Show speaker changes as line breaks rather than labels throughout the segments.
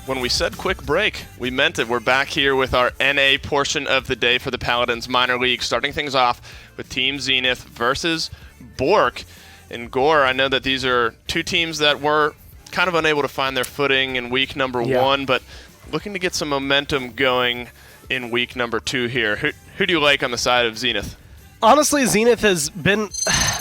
when we said quick break, we meant it. We're back here with our NA portion of the day for the Paladins minor league, starting things off with Team Zenith versus BOORK. And Gore, I know that these are two teams that were kind of unable to find their footing in week number 1, but looking to get some momentum going in week number 2 here. Who do you like on the side of Zenith?
Honestly, Zenith has been,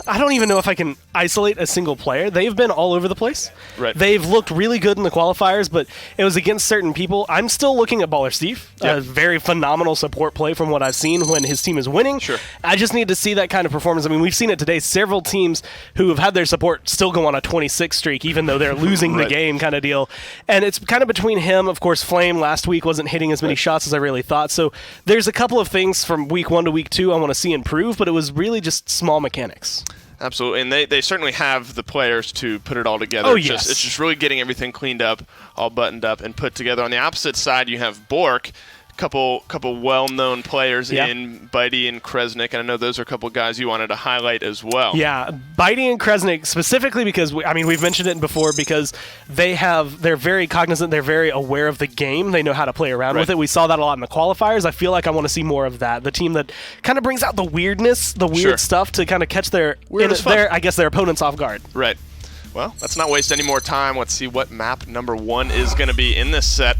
I don't even know if I can isolate a single player. They've been all over the place.
Right.
They've looked really good in the qualifiers, but it was against certain people. I'm still looking at Baller Steve.
Yep.
A very phenomenal support play from what I've seen when his team is winning.
Sure.
I just need to see that kind of performance. I mean, we've seen it today. Several teams who have had their support still go on a 26 streak, even though they're losing the game kind of deal. And it's kind of between him. Of course, Flame last week wasn't hitting as many shots as I really thought. So there's a couple of things from week 1 to week 2 I want to see improve, but it was really just small mechanics.
Absolutely, and they certainly have the players to put it all together.
Oh,
yes. It's just really getting everything cleaned up, all buttoned up, and put together. On the opposite side, you have BOORK, couple well-known players in Bitey and Kresnik, and I know those are a couple guys you wanted to highlight as well.
Yeah, Bitey and Kresnik specifically because, we've mentioned it before, because they're very cognizant, they're very aware of the game, they know how to play around with it. We saw that a lot in the qualifiers. I feel like I want to see more of that. The team that kind of brings out the weirdness, the weird stuff to kind of catch their opponents off guard.
Right. Well, let's not waste any more time. Let's see what map number 1 is going to be in this set.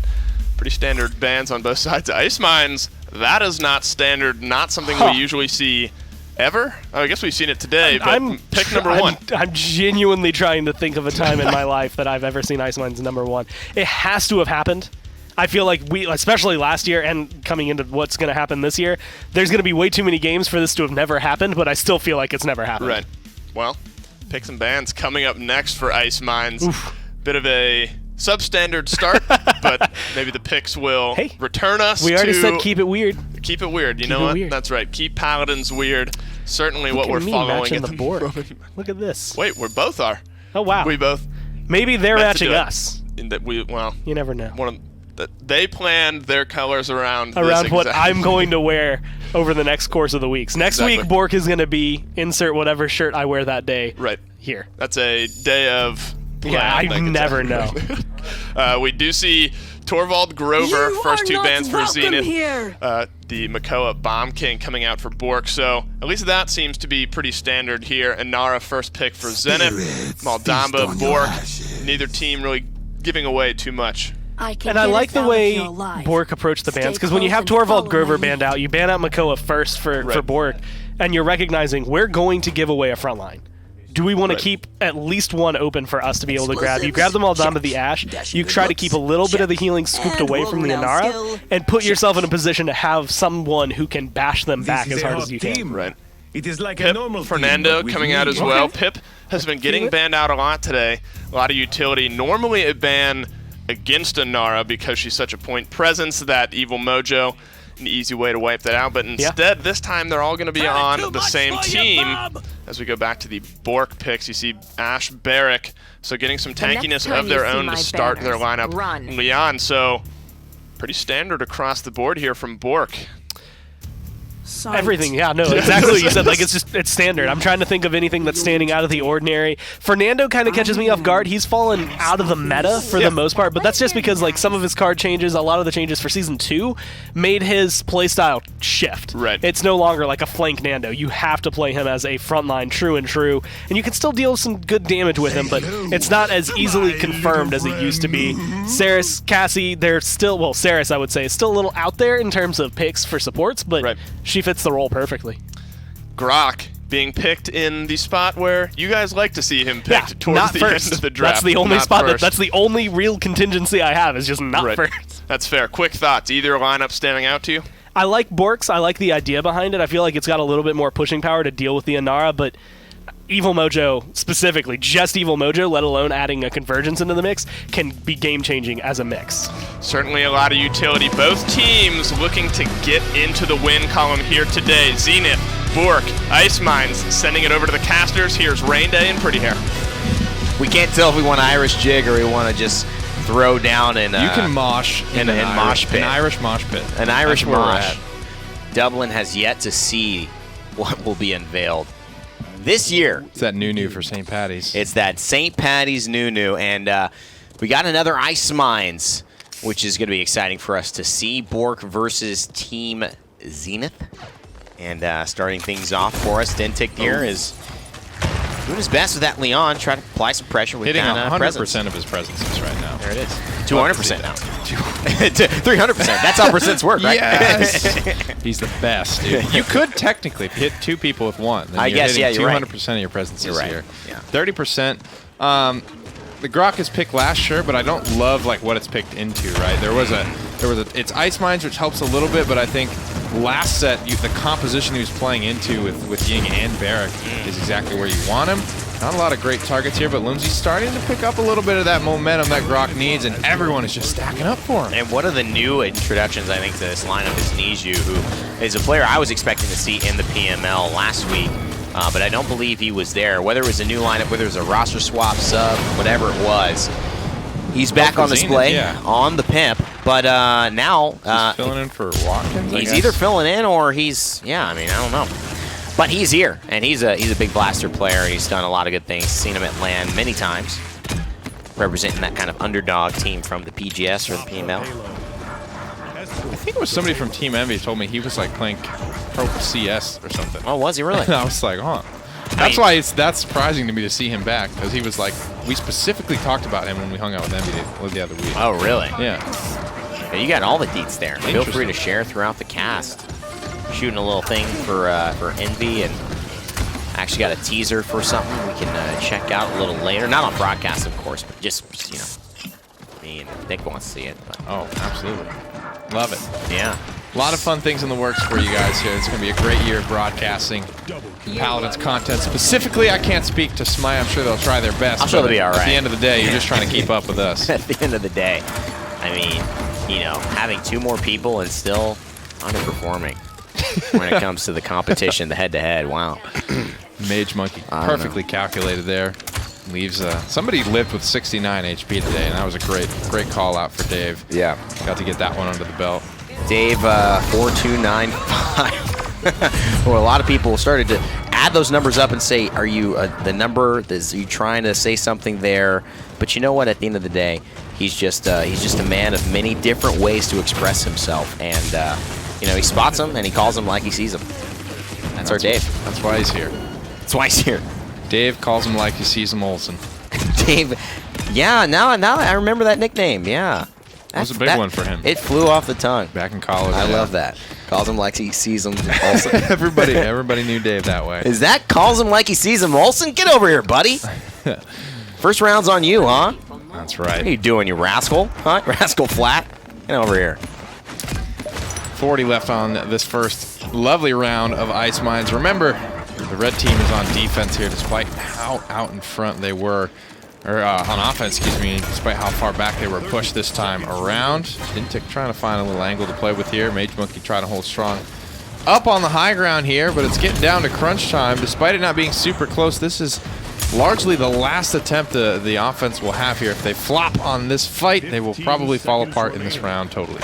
Pretty standard bans on both sides. Ice Mines, that is not standard, not something we usually see ever. I guess we've seen it today, but pick number 1.
I'm genuinely trying to think of a time in my life that I've ever seen Ice Mines number 1. It has to have happened. I feel like especially last year and coming into what's going to happen this year, there's going to be way too many games for this to have never happened, but I still feel like it's never happened.
Right. Well, picks and bans coming up next for Ice Mines.
Oof.
Bit of a substandard start, but maybe the picks will return us
We already said keep it weird.
Keep it weird. You know what? Weird. That's right. Keep Paladins weird. Certainly what we're following at the
board. Look at this.
Wait, we both are.
Oh, wow.
We both.
Maybe they're matching us.
In that
you never know.
They planned their colors around
what I'm going to wear over the next course of the weeks. Next week, BOORK is going to be insert whatever shirt I wear that day.
Right.
Here.
That's a day of...
Yeah, I never know.
We do see Torvald Grover, first 2 bans for Zenith. The Makoa Bomb King coming out for BOORK. So at least that seems to be pretty standard here. Inara first pick for Zenith. Maldamba, BOORK. Neither team really giving away too much.
And I like the way BOORK approached the bans, because when you have Torvald Grover banned out, you ban out Makoa first for BOORK, and you're recognizing we're going to give away a front line. Do we want to keep at least one open for us to be able to grab? You grab them all down to the Ash. You try to keep a little bit of the healing scooped away from the Inara and put yourself in a position to have someone who can bash them back as hard as you can.
Right.
It is like
Pip,
a normal
Fernando coming out as well. Pip has been getting banned out a lot today. A lot of utility. Normally a ban against Inara because she's such a point presence, that Evil Mojo, an easy way to wipe that out, but instead this time they're all going to be on the same team. As we go back to the BOORK picks, you see Ash, Barrick, so getting some tankiness of their own to start their lineup. Leon, so pretty standard across the board here from BOORK.
Everything, exactly what you said. Like, it's standard. I'm trying to think of anything that's standing out of the ordinary. Fernando kind of catches me off guard. He's fallen out of the meta for the most part, but that's just because like some of his card changes, a lot of the changes for Season 2, made his playstyle shift.
Right.
It's no longer like a flank Nando. You have to play him as a frontline true, and you can still deal some good damage with him, but it's not as easily confirmed as it used to be. Saris, Cassie, they're still, well, Saris I would say is still a little out there in terms of picks for supports, but she fits the role perfectly.
Grok being picked in the spot where you guys like to see him picked towards the end of the draft.
That's the only spot that's the only real contingency I have is just not first.
That's fair. Quick thoughts. Either lineup standing out to you?
I like BOORK's. I like the idea behind it. I feel like it's got a little bit more pushing power to deal with the Inara, but Evil Mojo specifically, just Evil Mojo, let alone adding a Convergence into the mix, can be game-changing as a mix.
Certainly a lot of utility. Both teams looking to get into the win column here today. Zenith, BOORK, Ice Mines sending it over to the casters. Here's Rain Day and Pretty Hair.
We can't tell if we want Irish Jig or we want to just throw down in
you can mosh
in mosh pit.
An Irish mosh pit.
An Irish mosh. Dublin has yet to see what will be unveiled this year.
It's that new for St. Patty's.
It's that St. Patty's new, and we got another Ice Mines which is going to be exciting for us to see. BOORK versus Team Zenith. And starting things off for us, Dentic here is doing his best with that Leon, trying to apply some pressure with
hitting
that
100% of his presences right now.
There it is. 200% now. 300%. That's how percents work, right?
Yes. He's the best, dude. You could technically hit 2 people with 1. Then
I guess, yeah, you're
200% of your presences
right.
here.
Yeah.
30%. The Grok is picked last, sure, but I don't love like what it's picked into, right? There was a it's Ice Mines, which helps a little bit, but I think last set the composition he was playing into with Ying and Barrack is exactly where you want him. Not a lot of great targets here, but Lumsey's starting to pick up a little bit of that momentum that Grok needs, and everyone is just stacking up for him.
And one of the new introductions, I think, to this lineup is Niju, who is a player I was expecting to see in the PML last week, but I don't believe he was there. Whether it was a new lineup, whether it was a roster swap, sub, whatever it was, he's back on display on the pimp. But now
he's filling in for Watkins.
He's either filling in or he's I don't know. But he's here, and he's a big blaster player. He's done a lot of good things. Seen him at LAN many times, representing that kind of underdog team from the PGS or the PML.
I think it was somebody from Team Envy told me he was like playing Pro CS or something.
Oh, was he really?
And I was like, huh. That's why that's surprising to me to see him back, because he was like, we specifically talked about him when we hung out with Envy the other week.
Oh, really?
Yeah.
You got all the deets there. Feel free to share throughout the cast. Shooting a little thing for Envy, and I actually got a teaser for something we can check out a little later. Not on broadcast, of course, but just me and Nick wants to see it. But.
Oh, absolutely. Love it.
Yeah.
A lot of fun things in the works for you guys here. It's going to be a great year of broadcasting Paladins content. Specifically, I can't speak to Smai. I'm sure they'll try their best.
I'm sure they'll be all right.
At the end of the day, you're just trying to keep up with us.
At the end of the day, I mean, having 2 more people and still underperforming when it comes to the competition, the head-to-head. Wow.
Mage Monkey perfectly calculated there. Leaves somebody lived with 69 HP today, and that was a great call out for Dave.
Yeah.
Got to get that one under the belt.
Dave 4295. Well, a lot of people started to add those numbers up and say, are you the number? Are you trying to say something there? But you know what? At the end of the day, he's just a man of many different ways to express himself, and he spots them and he calls them like he sees them. That's our Dave.
That's why he's here.
That's why he's here.
Dave calls him like he sees him, Olsen.
Dave, yeah. Now I remember that nickname. Yeah.
That was a big one for him.
It flew off the tongue.
Back in college.
I love that. Calls him like he sees him, Olsen.
Everybody knew Dave that way.
Is that calls him like he sees him, Olsen? Get over here, buddy. First round's on you, huh?
That's right.
What are you doing, you rascal? Huh? Rascal flat? Get over here.
40 left on this first lovely round of Ice Mines. Remember, the red team is on defense here, despite how out in front they were. Or on offense, excuse me, despite how far back they were pushed this time around. Dintic trying to find a little angle to play with here. Mage Monkey trying to hold strong up on the high ground here, but it's getting down to crunch time. Despite it not being super close, this is largely the last attempt the offense will have here. If they flop on this fight, they will probably fall apart in this round totally.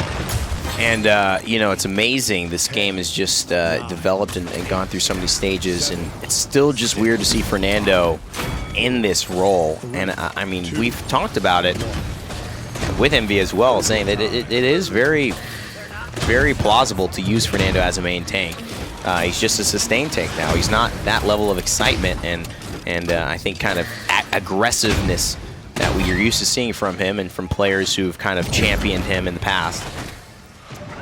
And, it's amazing. This game has just developed and gone through so many stages, and it's still just weird to see Fernando in this role. And, I mean, we've talked about it with Envy as well, saying that it is very, very plausible to use Fernando as a main tank. He's just a sustained tank now. He's not that level of excitement and I think kind of aggressiveness that we are used to seeing from him and from players who've kind of championed him in the past.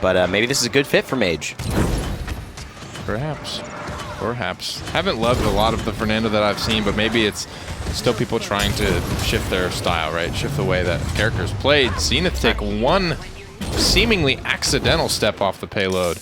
But maybe this is a good fit for Mage.
Perhaps. Haven't loved a lot of the Fernando that I've seen, but maybe it's still people trying to shift their style, right? Shift the way that characters played. Zenith take one seemingly accidental step off the payload,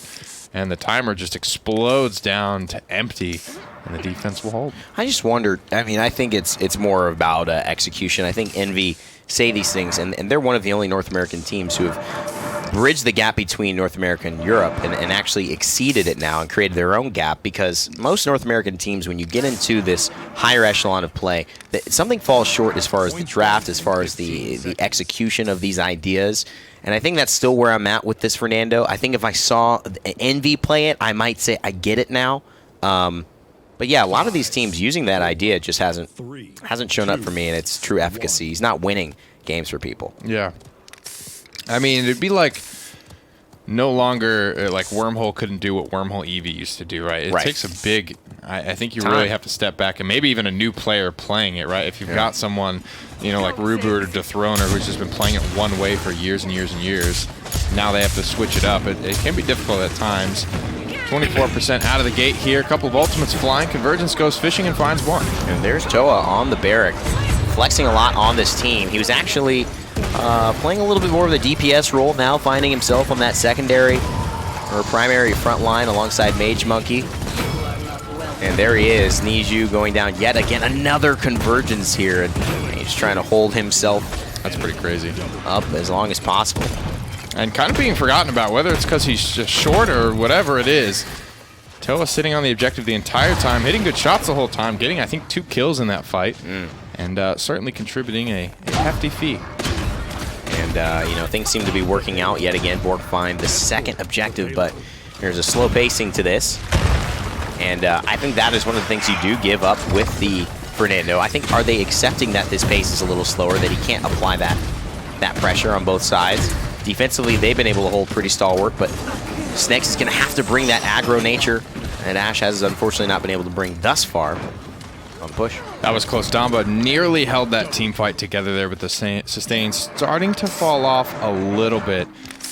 and the timer just explodes down to empty, and the defense will hold.
I just wonder, I mean, I think it's more about execution. I think Envy say these things, and they're one of the only North American teams who have bridged the gap between North America and Europe and actually exceeded it now and created their own gap, because most North American teams, when you get into this higher echelon of play, something falls short as far as the draft, as far as the execution of these ideas. And I think that's still where I'm at with this Fernando. I think if I saw Envy play it, I might say I get it now. But yeah, a lot of these teams using that idea just hasn't shown up for me in its true efficacy. He's not winning games for people.
Yeah. I mean, it'd be like no longer like Wormhole couldn't do what Wormhole Eevee used to do, right? It takes a big. I think you really have to step back, and maybe even a new player playing it, right? If you've got someone, you know, like Rubu or Dethroner who's just been playing it one way for years and years and years, now they have to switch it up. It can be difficult at times. 24% out of the gate here. A couple of ultimates flying. Convergence goes fishing and finds one.
And there's Toa on the Barrack, flexing a lot on this team. He was actually playing a little bit more of the DPS role, now finding himself on that secondary or primary front line alongside Mage Monkey. And there he is, Niju going down yet again. Another convergence here. And he's trying to hold himself.
That's pretty crazy.
Up as long as possible.
And kind of being forgotten about, whether it's because he's just short or whatever it is. Toa sitting on the objective the entire time, hitting good shots the whole time, getting, I think, 2 kills in that fight. And certainly contributing a hefty fee.
And, you know, things seem to be working out yet again. BOORK find the second objective, but there's a slow pacing to this. And I think that is one of the things you do give up with the Fernando. I think, are they accepting that this pace is a little slower, that he can't apply that pressure on both sides? Defensively, they've been able to hold pretty stalwart, but Snakes is going to have to bring that aggro nature, and Ash has unfortunately not been able to bring thus far on push.
That was close. Damba nearly held that team fight together there, but the sustain starting to fall off a little bit.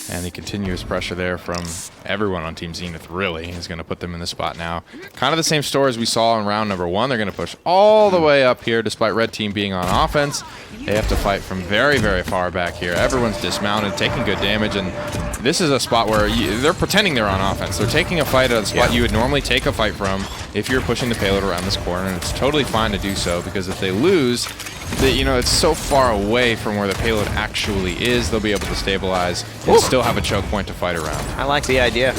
And the continuous pressure there from everyone on Team Zenith really is going to put them in the spot now. Kind of the same story as we saw in round number 1. They're going to push all the way up here despite Red Team being on offense. They have to fight from very, very far back here. Everyone's dismounted, taking good damage, and this is a spot where they're pretending they're on offense. They're taking a fight at a spot you would normally take a fight from if you're pushing the payload around this corner, and it's totally fine to do so, because if they lose, you know, it's so far away from where the payload actually is, they'll be able to stabilize and still have a choke point to fight around.
I like the idea,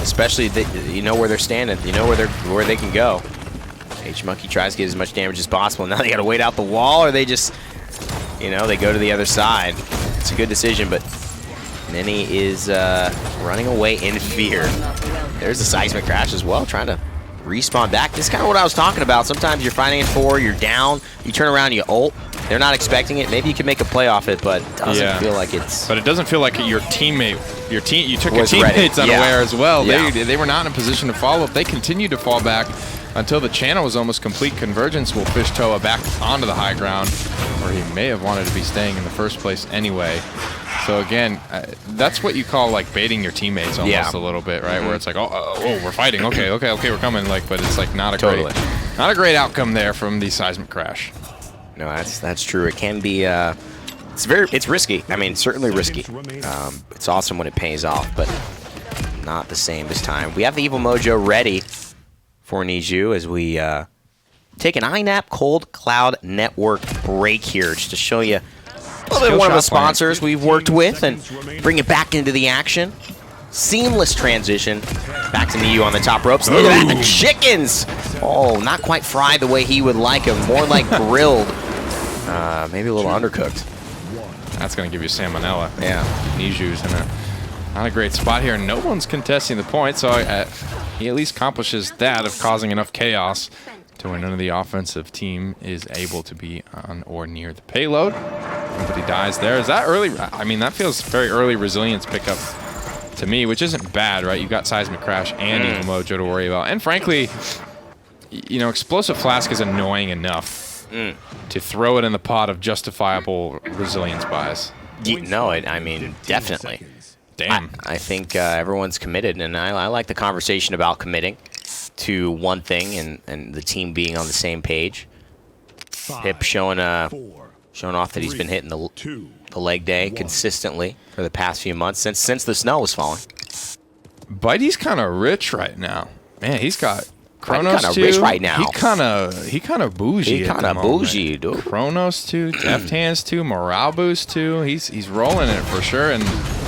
especially that you know where they're standing, you know where they can go. Mage Monkey tries to get as much damage as possible. Now they got to wait out the wall, or they just, you know, they go to the other side. It's a good decision, but Nini is running away in fear. There's the seismic crash as well, trying to respawn back. This is kind of what I was talking about. Sometimes you're fighting it 4, you're down, you turn around, you ult. They're not expecting it. Maybe you can make a play off it, but it doesn't feel like it's...
But it doesn't feel like you took your teammates unaware as well.
Yeah.
They were not in a position to follow. If they continued to fall back until the channel was almost complete, Convergence will fish Toa back onto the high ground, where he may have wanted to be staying in the first place anyway. So again, that's what you call like baiting your teammates almost a little bit, right? Where it's like, oh, we're fighting. Okay, we're coming. Like, but it's like not a great outcome there from the seismic crash.
No, that's true. It can be. It's risky. I mean, certainly risky. It's awesome when it pays off, but not the same this time. We have the Evil Mojo ready for Niju as we take an INAP Cold Cloud Network break here, just to show you a little bit one of the sponsors we've worked with and bring it back into the action. Seamless transition back to Niju on the top ropes. Look at that, the chickens! Oh, not quite fried the way he would like them, more like grilled. Maybe a little undercooked.
That's going to give you salmonella.
Yeah.
Niju's in not a great spot here. No one's contesting the point, so he at least accomplishes that of causing enough chaos to where none of the offensive team is able to be on or near the payload. Nobody dies there. Is that early? I mean, that feels very early resilience pickup to me, which isn't bad, right? You've got Seismic Crash and Evil Mojo to worry about. And frankly, you know, Explosive Flask is annoying enough to throw it in the pot of justifiable resilience buys.
No, I mean, definitely.
Damn.
I think everyone's committed, and I like the conversation about committing to one thing and the team being on the same page. Pip showing off that he's been hitting the leg day consistently for the past few months since the snow was falling.
Bitey's kind of rich right now. Man, he's got Chronos
kind of
2.
rich right now.
He kind of bougie.
He kind of bougie, dude.
Chronos 2, Deft Hands 2, Morale Boost 2. He's rolling it for sure, and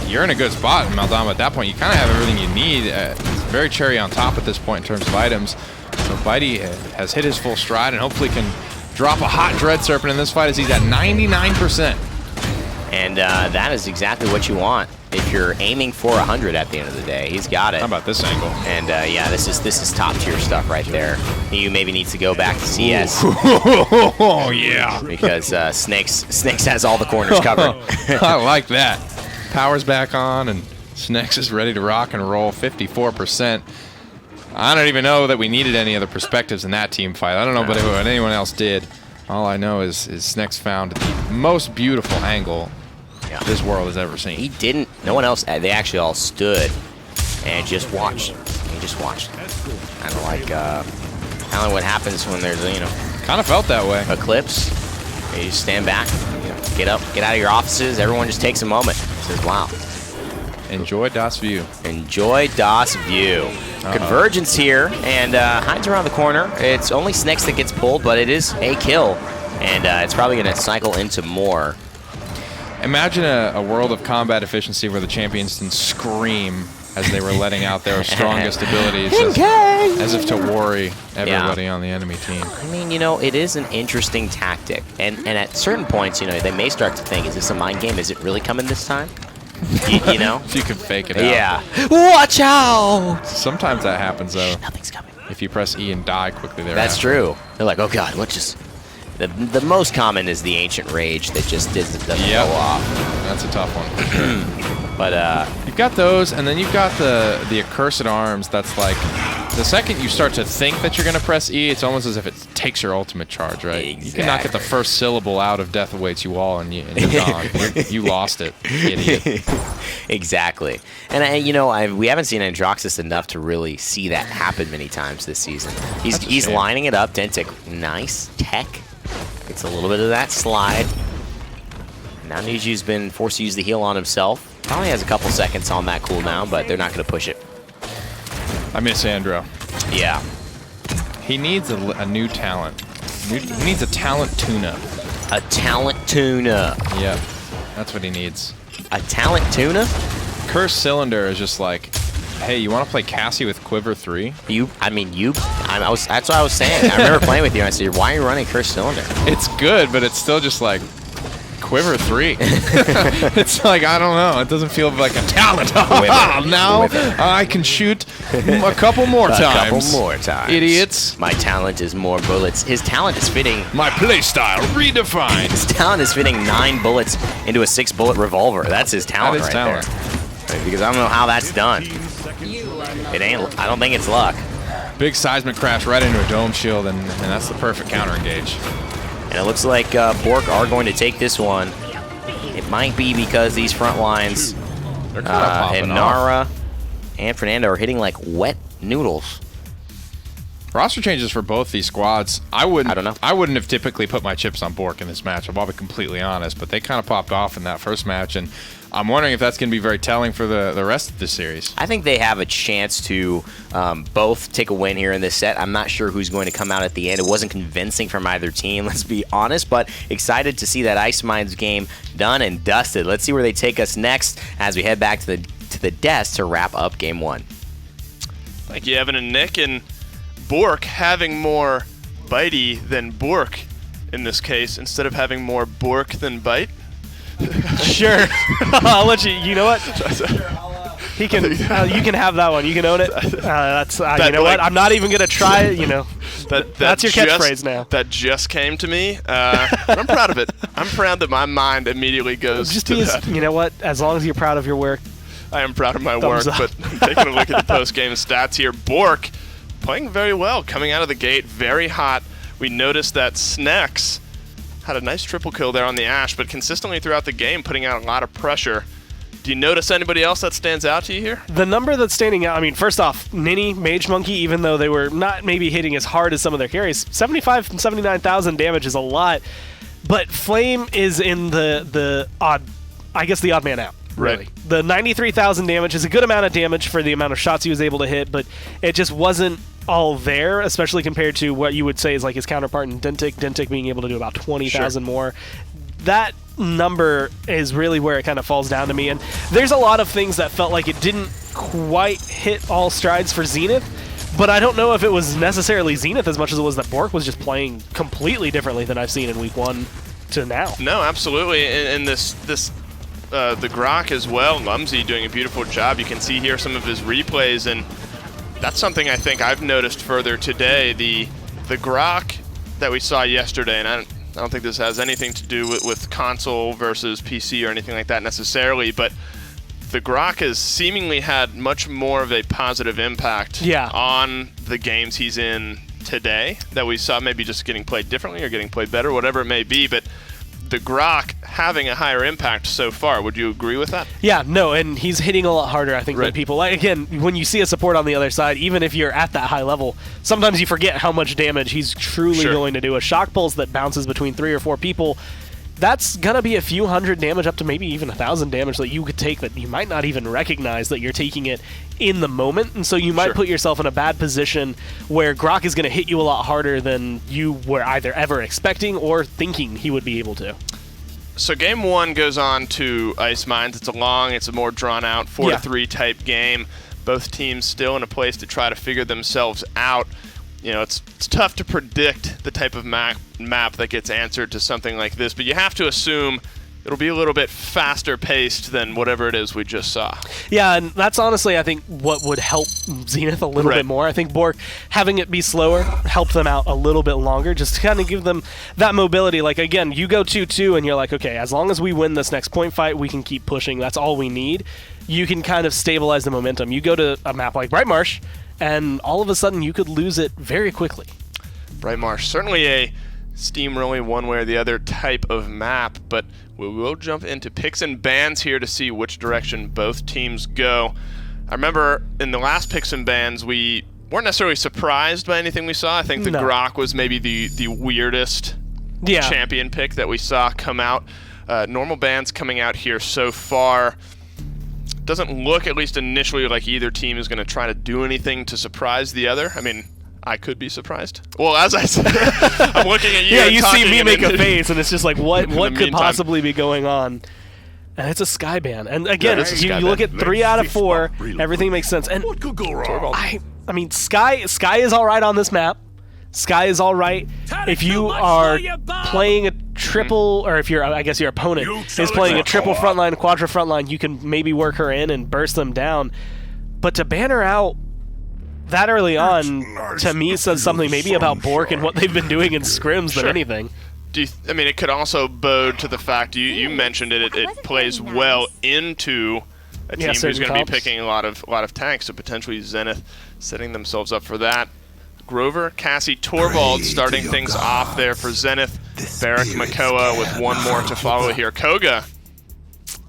you're in a good spot, Maldama. At that point, you kind of have everything you need. It's very cherry on top at this point in terms of items. So Bitey has hit his full stride and hopefully can drop a hot Dread Serpent in this fight as he's at 99%.
And that is exactly what you want if you're aiming for 100 at the end of the day. He's got it.
How about this angle?
And yeah, this is top tier stuff right there. You maybe need to go back to CS.
Oh yeah.
Because Snakes has all the corners covered.
I like that. Power's back on, and Snex is ready to rock and roll. 54%. I don't even know that we needed any other perspectives in that team fight. I don't know what anyone else did. All I know is Snex found the most beautiful angle this world has ever seen.
He didn't. No one else. They actually all stood and just watched. He just watched. Kind of like what happens when there's
Kind of felt that way.
Eclipse. You just stand back. Get up. Get out of your offices. Everyone just takes a moment. Says, "Wow."
Enjoy Das View.
Enjoy Das View. Convergence here, and hides around the corner. It's only Snex that gets pulled, but it is a kill, and it's probably going to cycle into more.
Imagine a world of combat efficiency where the champions can scream as they were letting out their strongest abilities, as if to worry everybody on the enemy team.
I mean, it is an interesting tactic, and at certain points, they may start to think, is this a mind game? Is it really coming this time?
If you can fake it out.
Yeah. Watch out!
Sometimes that happens, though.
Nothing's coming.
If you press E and die quickly thereafter.
That's true. They're like, oh god, what just... The most common is the Ancient Rage that just doesn't go off.
That's a tough one.
But,
you've got those, and then you've got the Accursed Arms that's like... The second you start to think that you're going to press E, it's almost as if it takes your ultimate charge, right?
Exactly.
You cannot get the first syllable out of Death Awaits You All, and you're gone. You lost it, idiot.
Exactly. And, we haven't seen Androxus enough to really see that happen many times this season. He's lining it up. Dentic, nice tech. Gets a little bit of that slide. Now Niju's been forced to use the heal on himself. Probably has a couple seconds on that cooldown, but they're not going to push it.
I miss Andro.
Yeah.
He needs a new talent. He needs a talent tune-up.
A talent tune-up.
Yep. That's what he needs.
A talent tune-up?
Cursed Cylinder is just like, hey, you want to play Cassie with Quiver 3?
That's what I was saying. I remember playing with you, and I said, why are you running Cursed Cylinder?
It's good, but it's still just like, Quiver 3. It's like, I don't know. It doesn't feel like a talent. Now I can shoot a couple more times. Idiots.
My talent is more bullets. His talent is fitting.
My playstyle redefined.
His talent is fitting 9 bullets into a 6-bullet revolver. That's his talent there. Because I don't know how that's done. It ain't. I don't think it's luck.
Big seismic crash right into a dome shield, and that's the perfect counter engage.
And it looks like BOORK are going to take this one. It might be because these front lines, and Nara and Fernando are hitting like wet noodles.
Roster changes for both these squads. I wouldn't have typically put my chips on BOORK in this match. I'll be completely honest, but they kind of popped off in that first match, and I'm wondering if that's going to be very telling for the rest of the series.
I think they have a chance to both take a win here in this set. I'm not sure who's going to come out at the end. It wasn't convincing from either team, let's be honest, but excited to see that Ice Mines game done and dusted. Let's see where they take us next as we head back to the desk to wrap up Game 1.
Thank you, Evan and Nick. And BOORK having more bitey than BOORK in this case, instead of having more BOORK than bite.
Sure. I'll let you. You know what? He can. You can have that one. You can own it. That's. You know what? I'm not even gonna try it. That's your catchphrase now.
That just came to me. I'm proud of it. I'm proud that my mind immediately goes to that.
You know what? As long as you're proud of your work.
I am proud of my work, but taking a look at the post-game stats here, BOORK playing very well, coming out of the gate, very hot. We noticed that Snex had a nice triple kill there on the Ashe, but consistently throughout the game putting out a lot of pressure. Do you notice anybody else that stands out to you here?
The number that's standing out, I mean, first off, Nini, Mage Monkey, even though they were not maybe hitting as hard as some of their carries, 75 from 79,000 damage is a lot, but Flame is in the odd man out. Really.
Right.
The 93,000 damage is a good amount of damage for the amount of shots he was able to hit, but it just wasn't all there, especially compared to what you would say is like his counterpart in Dentic being able to do about 20,000 more. That number is really where it kind of falls down to me, and there's a lot of things that felt like it didn't quite hit all strides for Zenith, but I don't know if it was necessarily Zenith as much as it was that BOORK was just playing completely differently than I've seen in week 1 to now.
No, absolutely, and the Grok as well, Lumsy doing a beautiful job. You can see here some of his replays, and that's something I think I've noticed further today. The Grok that we saw yesterday, and I don't think this has anything to do with console versus PC or anything like that necessarily, but the Grok has seemingly had much more of a positive impact on the games he's in today that we saw maybe just getting played differently or getting played better, whatever it may be. But the Grok having a higher impact so far. Would you agree with that?
Yeah, no, and he's hitting a lot harder, I think, than people. Like, again, when you see a support on the other side, even if you're at that high level, sometimes you forget how much damage he's truly going to do. A shock pulse that bounces between 3 or 4 people, that's going to be a few hundred damage, up to maybe even 1,000 damage that you could take that you might not even recognize that you're taking it in the moment. And so you might put yourself in a bad position where Grok is going to hit you a lot harder than you were either ever expecting or thinking he would be able to.
So game 1 goes on to Ice Mines. It's a more drawn-out 4-3 type game. Both teams still in a place to try to figure themselves out. You know, it's tough to predict the type of map that gets answered to something like this, but you have to assume it'll be a little bit faster paced than whatever it is we just saw.
Yeah, and that's honestly, I think, what would help Zenith a little bit more. I think BOORK, having it be slower, helped them out a little bit longer, just to kind of give them that mobility. Like, again, you go 2-2, and you're like, okay, as long as we win this next point fight, we can keep pushing. That's all we need. You can kind of stabilize the momentum. You go to a map like Bright Marsh, and all of a sudden you could lose it very quickly.
Bright Marsh, certainly a steamrolling one way or the other type of map, but we will jump into picks and bans here to see which direction both teams go. I remember in the last picks and bans, we weren't necessarily surprised by anything we saw. I think the Grok was maybe the weirdest champion pick that we saw come out. Normal bans coming out here so far. Doesn't look, at least initially, like either team is going to try to do anything to surprise the other. I mean, I could be surprised. Well, as I said, I'm looking at you.
Yeah, you see me make a face, and it's just like, what could possibly be going on? And it's a Sky ban. And again, you look at 3 out of 4, everything makes sense. And what could go wrong? I mean, Sky is all right on this map. Sky is all right if you are playing a triple, or if I guess your opponent is playing a triple frontline, quadra frontline, you can maybe work her in and burst them down. But to ban her out that early on, to me, says something maybe about BOORK and what they've been doing in scrims than anything.
I mean, it could also bode to the fact, you mentioned it plays well into a team who's going to be picking a lot of tanks, so potentially Zenith setting themselves up for that. Grover, Cassie, Torvald starting things off there for Zenith. Barrack, Makoa with one more to follow here. Koga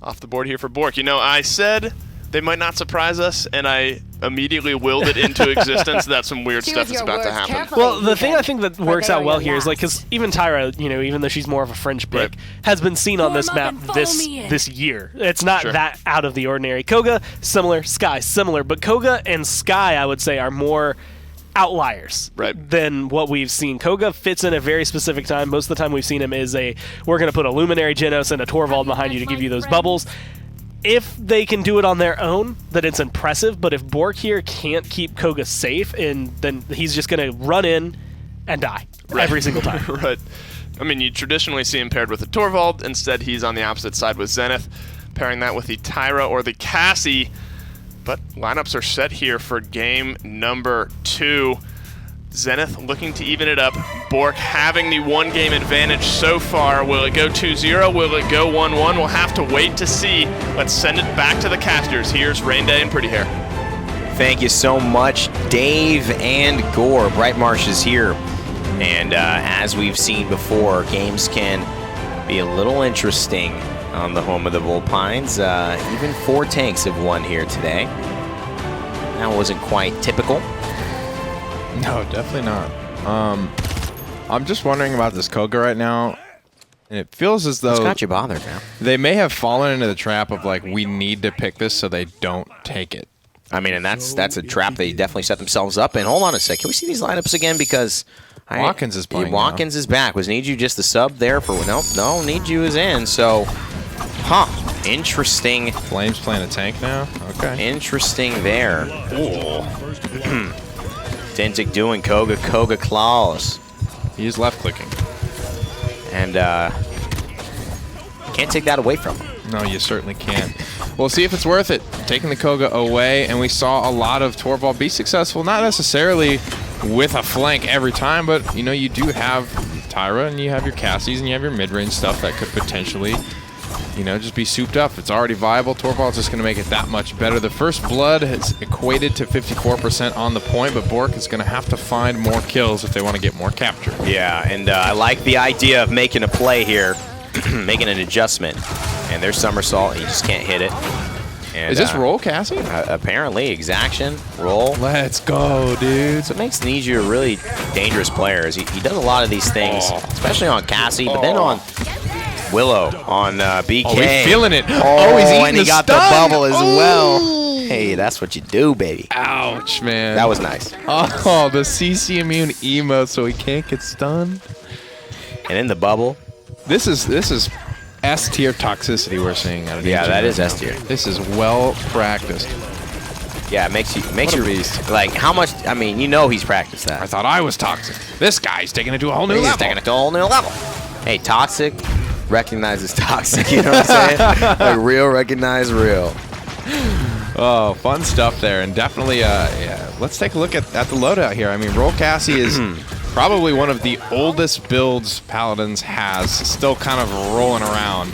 off the board here for BOORK. You know, I said they might not surprise us, and I immediately willed it into existence that some weird stuff is about to happen.
Well, the thing I think that works out well here is, like, because even Tyra, you know, even though she's more of a fringe pick, has been seen on this map this year. It's not that out of the ordinary. Koga, similar. Sky, similar. But Koga and Sky, I would say, are more outliers than what we've seen. Koga fits in a very specific time. Most of the time we've seen him is we're going to put a Luminary Genos and a Torvald behind you to give you those bubbles. If they can do it on their own, then it's impressive, but if BOORK here can't keep Koga safe, then he's just going to run in and die every single time.
I mean, you traditionally see him paired with a Torvald. Instead, he's on the opposite side with Zenith, pairing that with the Tyra or the Cassie. But lineups are set here for game number 2. Zenith looking to even it up. BOORK having the 1-game advantage so far. Will it go 2-0? Will it go 1-1? We'll have to wait to see. Let's send it back to the casters. Here's Rain Day and Pretty Hair.
Thank you so much, Dave and Gore. Bright Marsh is here. And as we've seen before, games can be a little interesting on the home of the Vulpines. Even 4 tanks have won here today. That wasn't quite typical.
No, definitely not. I'm just wondering about this Koga right now, and it feels as though
it's got you bothered now.
They may have fallen into the trap of, like, we need to pick this so they don't take it.
I mean, and that's a trap they definitely set themselves up in. Hold on a sec. Can we see these lineups again? Because
Watkins is playing.
Watkins is back. Was Need You just the sub there for? No, Need You is in. So, interesting.
Flames playing a tank now. Okay.
Interesting there. Dintic doing Koga claws.
He's left clicking.
And can't take that away from him.
No, you certainly can't. We'll see if it's worth it. Taking the Koga away, and we saw a lot of Torvald be successful, not necessarily with a flank every time, but, you know, you do have Tyra, and you have your Cassies, and you have your mid-range stuff that could potentially you know, just be souped up. It's already viable. Torvald's just going to make it that much better. The first blood has equated to 54% on the point, but BOORK is going to have to find more kills if they want to get more capture.
Yeah, and I like the idea of making a play here, making an adjustment. And there's somersault, and you just can't hit it. And,
is this roll, Cassie?
Apparently, exaction, roll.
Let's go, dude.
So it makes Niju a really dangerous player. He does a lot of these things, especially on Cassie, but then on Willow, on BK.
Oh, he's feeling it.
Oh,
he's eating
and he got
stun.
the bubble as well. Hey, that's what you do, baby.
Ouch, man.
That was nice.
Oh, the CC immune emote so he can't get stunned.
And in the bubble.
This is S tier toxicity we're seeing out of
Yeah,
Niju
that is
right
S tier.
now. This is well practiced.
Yeah, it makes you
beast.
like how much. I mean, you know he's practiced that.
I thought I was toxic. This guy's taking it to a whole new
He's
level.
taking it to a whole new level. Hey, toxic recognizes toxic. You know what I'm saying? Like real recognize real.
Oh, fun stuff there, and definitely, yeah. Let's take a look at the loadout here. I mean, Roll Cassie is probably one of the oldest builds Paladins has, still kind of rolling around.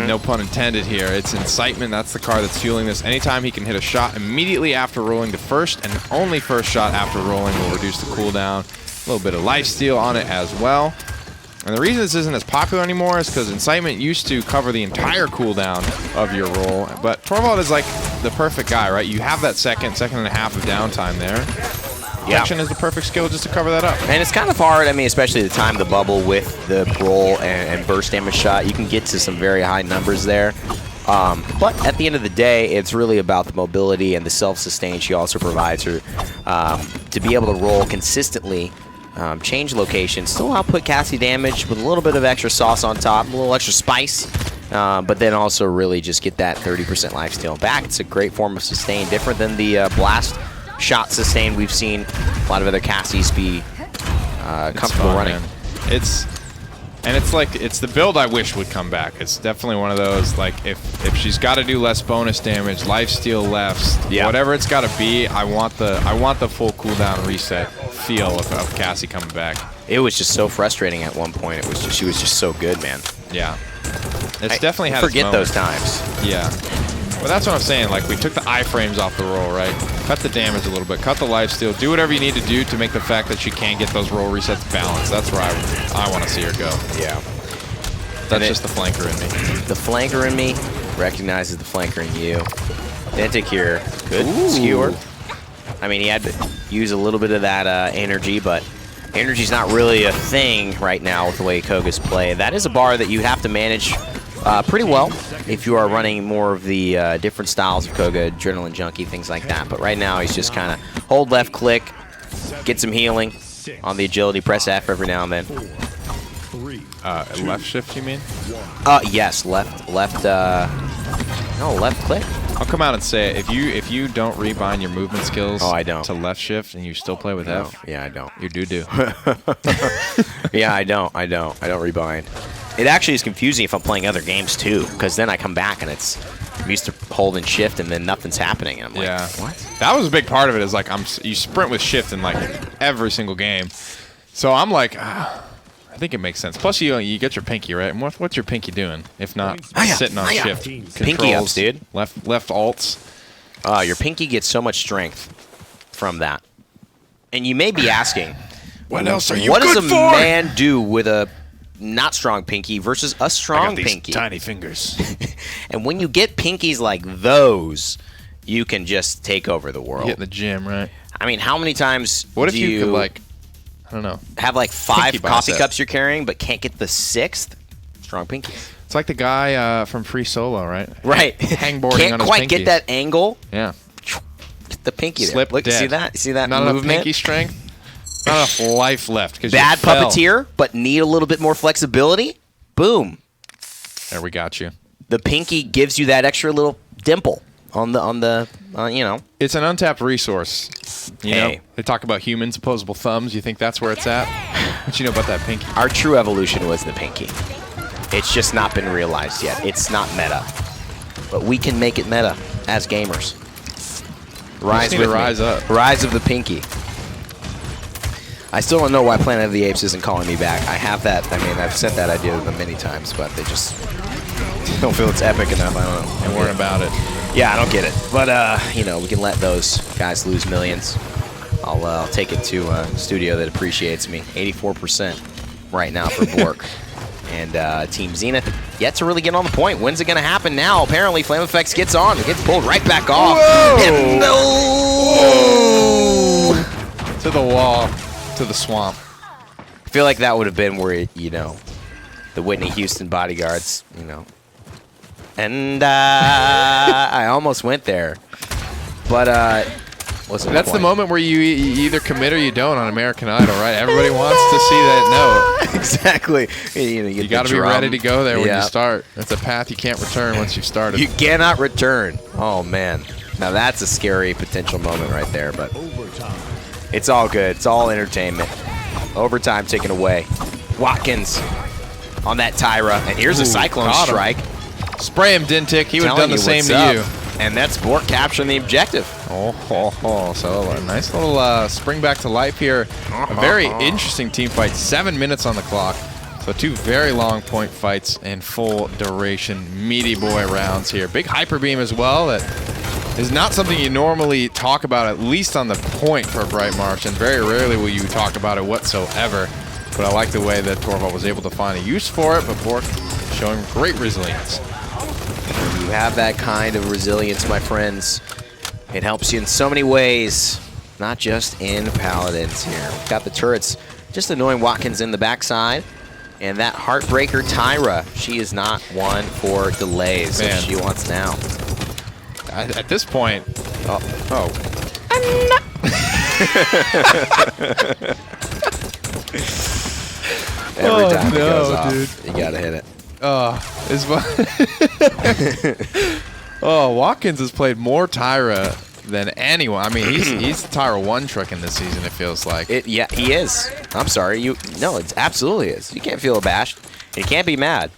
No pun intended here. It's Incitement. That's the card that's fueling this. Anytime he can hit a shot immediately after rolling to first, and only first shot after rolling will reduce the cooldown. A little bit of lifesteal on it as well. And the reason this isn't as popular anymore is because Incitement used to cover the entire cooldown of your roll. But Torvald is like the perfect guy, right? You have that second and a half of downtime there.
Yeah.
Protection is the perfect skill just to cover that up.
And it's kind of hard, I mean, especially to time the bubble with the roll and burst damage shot. You can get to some very high numbers there. But at the end of the day, it's really about the mobility and the self-sustain she also provides her to be able to roll consistently, change locations, still output Cassie damage with a little bit of extra sauce on top, a little extra spice, but then also really just get that 30% lifesteal back. It's a great form of sustain, different than the blast shot sustain we've seen a lot of other Cassies be comfortable
fun,
running.
Man. It's the build I wish would come back. It's definitely one of those, like, if she's got to do less bonus damage, lifesteal less, whatever it's got to be, I want the full cooldown reset feel of Cassie coming back.
It was just so frustrating at one point. It was just, she was just so good, man.
Yeah. It's definitely had its
forget
moments.
those times.
Yeah. But that's what I'm saying. Like, we took the iframes off the roll, right? Cut the damage a little bit. Cut the lifesteal. Do whatever you need to do to make the fact that she can't get those roll resets balanced. That's where I want to see her go.
Yeah.
That's just the flanker in me.
The flanker in me recognizes the flanker in you. Dentic here. Good skewer. I mean, he had to use a little bit of that energy, but energy's not really a thing right now with the way Koga's play. That is a bar that you have to manage pretty well if you are running more of the different styles of Koga, Adrenaline Junkie, things like that. But right now, he's just kind of hold left click, get some healing on the agility, press F every now and then.
Left shift, you mean?
Yes, left click.
I'll come out and say it. If you don't rebind your movement skills
I don't.
to left shift and you still play with F,
Yeah, I don't.
you do.
Yeah, I don't rebind. It actually is confusing if I'm playing other games too, because then I come back and I'm used to holding shift and then nothing's happening, and I'm like,
Yeah.
what?
That was a big part of it. Is like you sprint with shift in like every single game. So I'm like, I think it makes sense. Plus you get your pinky, right? And what's your pinky doing if not sitting on shift?
Pinky ups, dude.
Left alts.
Your pinky gets so much strength from that. And you may be asking,
What else are you
what
good
does a
for?
man do with a not strong pinky versus a strong pinky?
Tiny fingers.
And when you get pinkies like those, you can just take over the world.
You get in the gym, right?
I mean, how many times
What if
do
you could, like, I don't know.
have like 5
pinky
coffee
bicep.
cups you're carrying but can't get the 6th? Strong pinkies.
It's like the guy from Free Solo, right?
Right.
Hangboarding
Can't
on his
quite
pinky.
get that angle.
Yeah.
Get the pinky
Slip
there. Look,
dead.
see that? See that
Not enough
movement?
pinky strength. Not enough life left.
Bad puppeteer, but need a little bit more flexibility. Boom.
There, we got you.
The pinky gives you that extra little dimple on the you know.
It's an untapped resource. You
Hey.
know, they talk about humans, opposable thumbs. You think that's where it's at? What you know about that pinky?
Our true evolution was the pinky. It's just not been realized yet. It's not meta. But we can make it meta as gamers. Rise
need
with
to
me.
rise up.
Rise of the pinky. I still don't know why Planet of the Apes isn't calling me back. I have that. I mean, I've sent that idea to them many times, but they just don't feel it's epic enough. I don't know.
They weren't about it.
Yeah, I don't get it. But, you know, we can let those guys lose millions. I'll take it to a studio that appreciates me. 84% right now for BOORK. And Team Zenith yet to really get on the point. When's it going to happen now? Apparently, Flame Effects gets on. It gets pulled right back off. And no!
To the wall. To the swamp.
I feel like that would have been where, you know, the Whitney Houston bodyguards, you know. And I almost went there. But, wasn't
that's the moment where you either commit or you don't on American Idol, right? Everybody wants to see that note.
Exactly. You
got to be ready to go there when you start. It's a path you can't return once you've started.
You cannot return. Oh, man. Now, that's a scary potential moment right there, but it's all good. It's all entertainment. Overtime taken away. Watkins on that Tyra. And here's a Cyclone Strike.
Spray him, Dintic. He would have done the same to you.
And that's BOORK capturing the objective.
So a nice little spring back to life here. A very interesting team fight. 7 minutes on the clock. So 2 very long point fights and full duration meaty boy rounds here. Big hyper beam as well. That is not something you normally talk about, at least on the point for Bright Marsh, and very rarely will you talk about it whatsoever. But I like the way that Torvald was able to find a use for it, but BOORK showing great resilience.
You have that kind of resilience, my friends. It helps you in so many ways, not just in Paladins here. We've got the turrets just annoying Watkins in the backside. And that Heartbreaker Tyra, she is not one for delays.
Man.
She wants now.
At this point,
Every time it goes off, you gotta hit it.
Watkins has played more Tyra than anyone. I mean, he's Tyra one-trick in this season, it feels like.
Yeah, he is. I'm sorry. No, it absolutely is. You can't feel abashed. You can't be mad.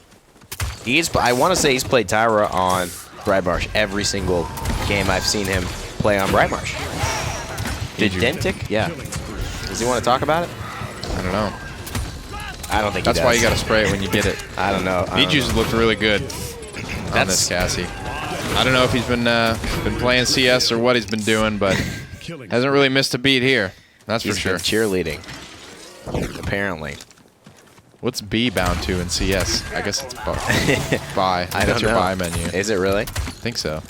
I want to say he's played Tyra on Bright Marsh every single game I've seen him play on Bright Marsh. Did Dentic? Yeah. Does he want to talk about it?
I don't know.
I don't think
That's
he does.
why you got to spray it when you get it.
I don't know.
Niju's looked really good on this Cassie. I don't know if he's been playing CS or what he's been doing, but hasn't really missed a beat here. That's for sure.
He's been cheerleading, apparently.
What's B bound to in CS? I guess it's buy.
That's
your
know.
buy menu.
Is it really?
I think so.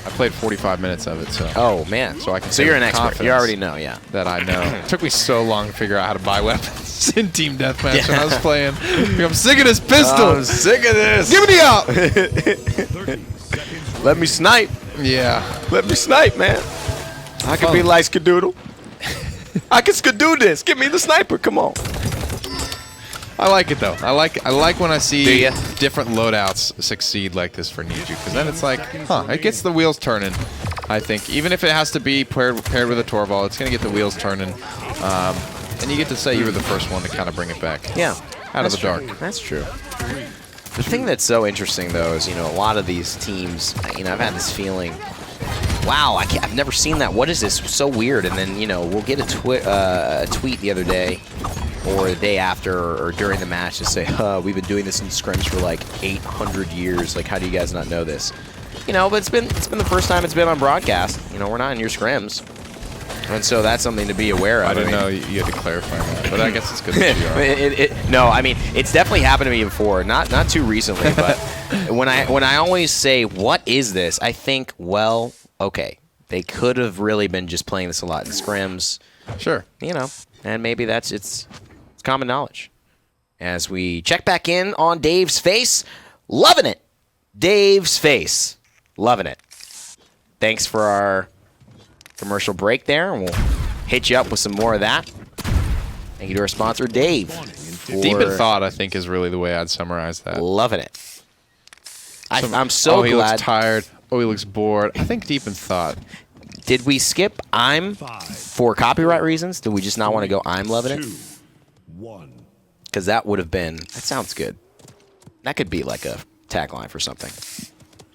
I played 45 minutes of it, so.
Oh man!
So I can.
So you're an expert. You already know, yeah.
That I know. It took me so long to figure out how to buy weapons in Team Deathmatch when I was playing. I'm sick of this pistol.
I'm sick of this.
Give me up.
Let me snipe.
Yeah.
Let me snipe, man. I can be like Skadoodle. I can Skadoo this. Give me the sniper. Come on.
I like it though. I like when I see different loadouts succeed like this for Niju, because then it's like, it gets the wheels turning. I think even if it has to be paired with a Torvald, it's gonna get the wheels turning, and you get to say you were the first one to kind of bring it back.
Yeah,
out of the dark.
That's true. The thing that's so interesting though is, a lot of these teams, I've had this feeling, wow, I've never seen that. What is this? So weird. And then, we'll get a tweet the other day or the day after or during the match to say, we've been doing this in scrims for like 800 years. Like, how do you guys not know this? But it's been the first time it's been on broadcast. We're not in your scrims. And so that's something to be aware of.
I didn't know you had to clarify that, but I guess it's good that you are.
No, I mean, it's definitely happened to me before. Not too recently, but when I always say, what is this? I think, well, okay, they could have really been just playing this a lot in scrims.
Sure.
And maybe it's common knowledge. As we check back in on Dave's face, loving it. Dave's face, loving it. Thanks for our commercial break there, and we'll hit you up with some more of that. Thank you to our sponsor, Dave.
Deep in thought, I think, is really the way I'd summarize that.
Loving it. I'm so glad.
He looks tired. Oh, he looks bored. I think deep in thought.
Did we skip I'm for copyright reasons? Did we just not want to go I'm loving it? Because that would have been, that sounds good. That could be like a tagline for something.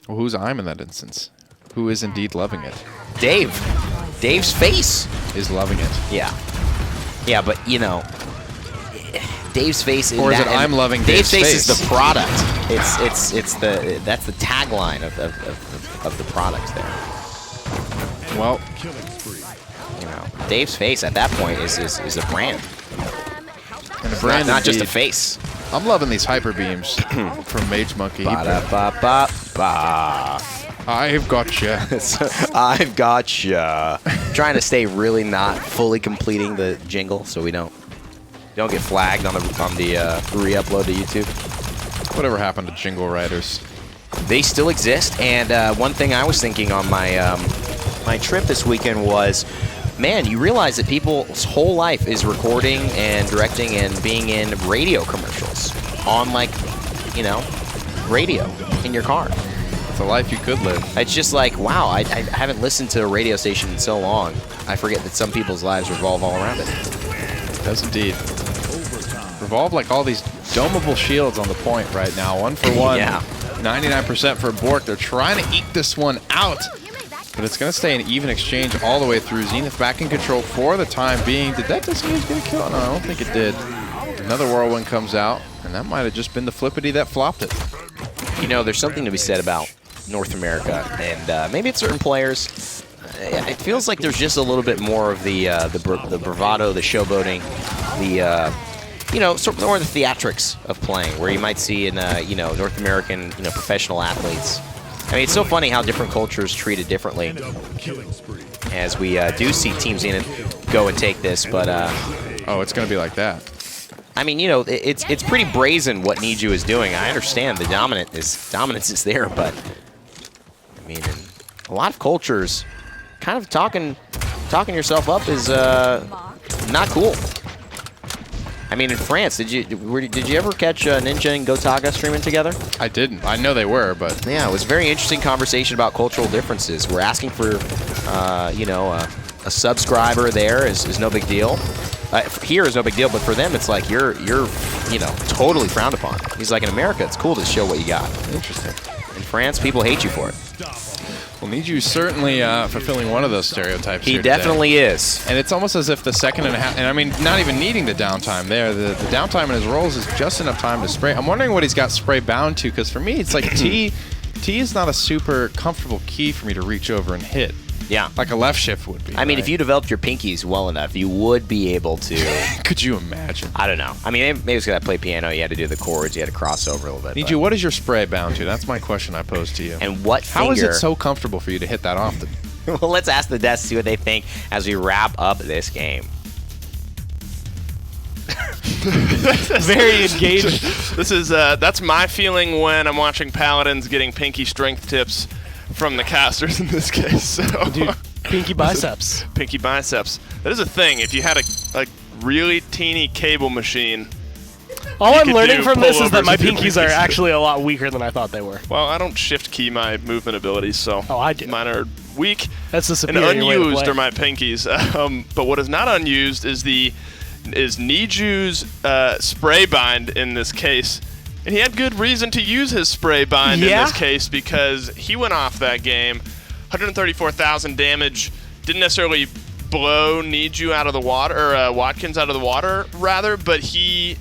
Well, who's I'm in that instance? Who is indeed loving it?
Dave. Dave's face
is loving it.
Yeah. Yeah, but Dave's face is
or is it I'm loving
Dave's
face
is the product. that's the tagline of the product there.
Well,
you know, Dave's face at that point is a brand.
And a brand
not just a
indeed.
face.
I'm loving these hyper beams from Mage Monkey.
Ba-da-ba-ba-ba.
I've gotcha.
I've gotcha. Trying to stay really not fully completing the jingle so we don't get flagged on the re-upload to YouTube.
Whatever happened to jingle writers?
They still exist, and one thing I was thinking on my my trip this weekend was, man, you realize that people's whole life is recording and directing and being in radio commercials on, like, you know, radio in your car.
It's a life you could live.
It's just like, wow, I haven't listened to a radio station in so long. I forget that some people's lives revolve all around it.
It does indeed. Revolve like all these domable shields on the point right now. 1 for 1.
Yeah.
99% for BOORK. They're trying to eke this one out. But it's going to stay an even exchange all the way through. Zenith back in control for the time being. Did that disengage get a kill? No, I don't think it did. Another whirlwind comes out, and that might have just been the flippity that flopped it.
You know, there's something to be said about North America, and maybe it's certain players. It feels like there's just a little bit more of the bravado, the showboating, you know, sort of more the theatrics of playing, where you might see in you know, North American, you know, professional athletes. I mean, it's so funny how different cultures treat it differently. As we do see Team Zenith go and take this, but
oh, it's going to be like that.
I mean, you know, it's pretty brazen what Niju is doing. I understand the dominance is there, but I mean, in a lot of cultures, kind of talking yourself up is not cool. I mean, in France, did you ever catch Ninja and Gotaga streaming together?
I didn't. I know they were, but
Yeah, it was a very interesting conversation about cultural differences. We're asking for, you know, a subscriber there is no big deal. Here is no big deal, but for them, it's like you're you know, totally frowned upon. He's like, in America, it's cool to show what you got.
interesting.
In France, people hate you for it.
Well, Niju certainly fulfilling one of those stereotypes.
He
here today.
definitely is.
And it's almost as if the second and a half, and I mean, not even needing the downtime there. The downtime in his rolls is just enough time to spray. I'm wondering what he's got spray bound to, because for me, it's like T is not a super comfortable key for me to reach over and hit.
Yeah.
Like a left shift would be.
I mean,
right?
if you developed your pinkies well enough, you would be able to.
Could you imagine?
I don't know. I mean, maybe it's because I play piano. You had to do the chords. You had to cross over a little bit.
Niju, what is your spray bound to? That's my question I pose to you.
And what finger?
How is it so comfortable for you to hit that often?
Well, let's ask the devs, see what they think as we wrap up this game.
Very engaged.
This is that's my feeling when I'm watching Paladins getting pinky strength tips from the casters in this case. So.
Dude, pinky biceps.
Pinky biceps. That is a thing. If you had a really teeny cable machine.
All
you
I'm
could
learning
do
from this is that
pullovers
my
with your
pinkies are
pinkies.
actually a lot weaker than I thought they were.
Well, I don't shift key my movement abilities, so
Oh, I do.
mine are weak.
That's the
And
superior way to
unused
play.
are my pinkies. But what is not unused is Niju's spray bind in this case. And he had good reason to use his spray bind in this case because he went off that game. 134,000 damage. Didn't necessarily blow Niju out of the water, or Watkins out of the water, rather, but he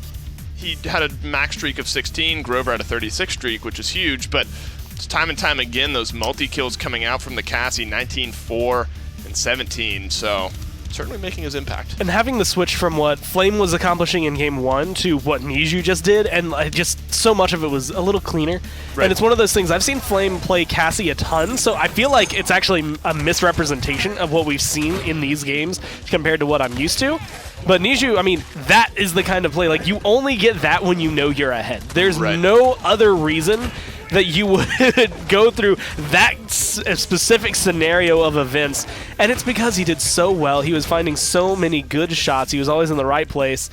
had a max streak of 16, Grover had a 36 streak, which is huge, but it's time and time again those multi-kills coming out from the Cassie, 19, 4, and 17, so certainly making his impact.
And having the switch from what Flame was accomplishing in Game 1 to what Niju just did, and just so much of it was a little cleaner.
Right.
And it's one of those things, I've seen Flame play Cassie a ton, so I feel like it's actually a misrepresentation of what we've seen in these games compared to what I'm used to. But Niju, I mean, that is the kind of play, like, you only get that when you know you're ahead. There's no other reason that you would go through that specific scenario of events, and it's because he did so well. He was finding so many good shots. He was always in the right place,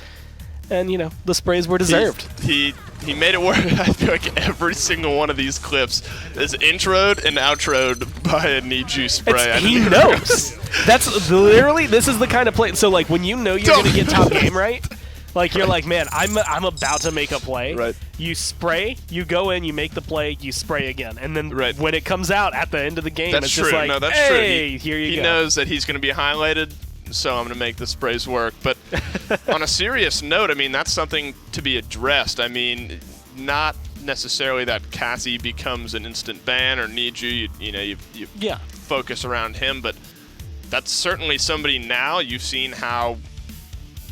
and, you know, the sprays were deserved.
He made it work. I feel like every single one of these clips is introed and outroed by a Niju spray.
He knows. That's literally, this is the kind of play. So, like, when you know you're going to get top game right, like, you're like, man, I'm about to make a play.
Right.
You spray, you go in, you make the play, you spray again. And then when it comes out at the end of the game,
That's
it's
true.
just like,
No, that's
hey,
true.
here you go.
He knows that he's going to be highlighted, so I'm going to make the sprays work. But on a serious note, I mean, that's something to be addressed. I mean, not necessarily that Cassie becomes an instant ban or needs you. You focus around him, but that's certainly somebody now. You've seen how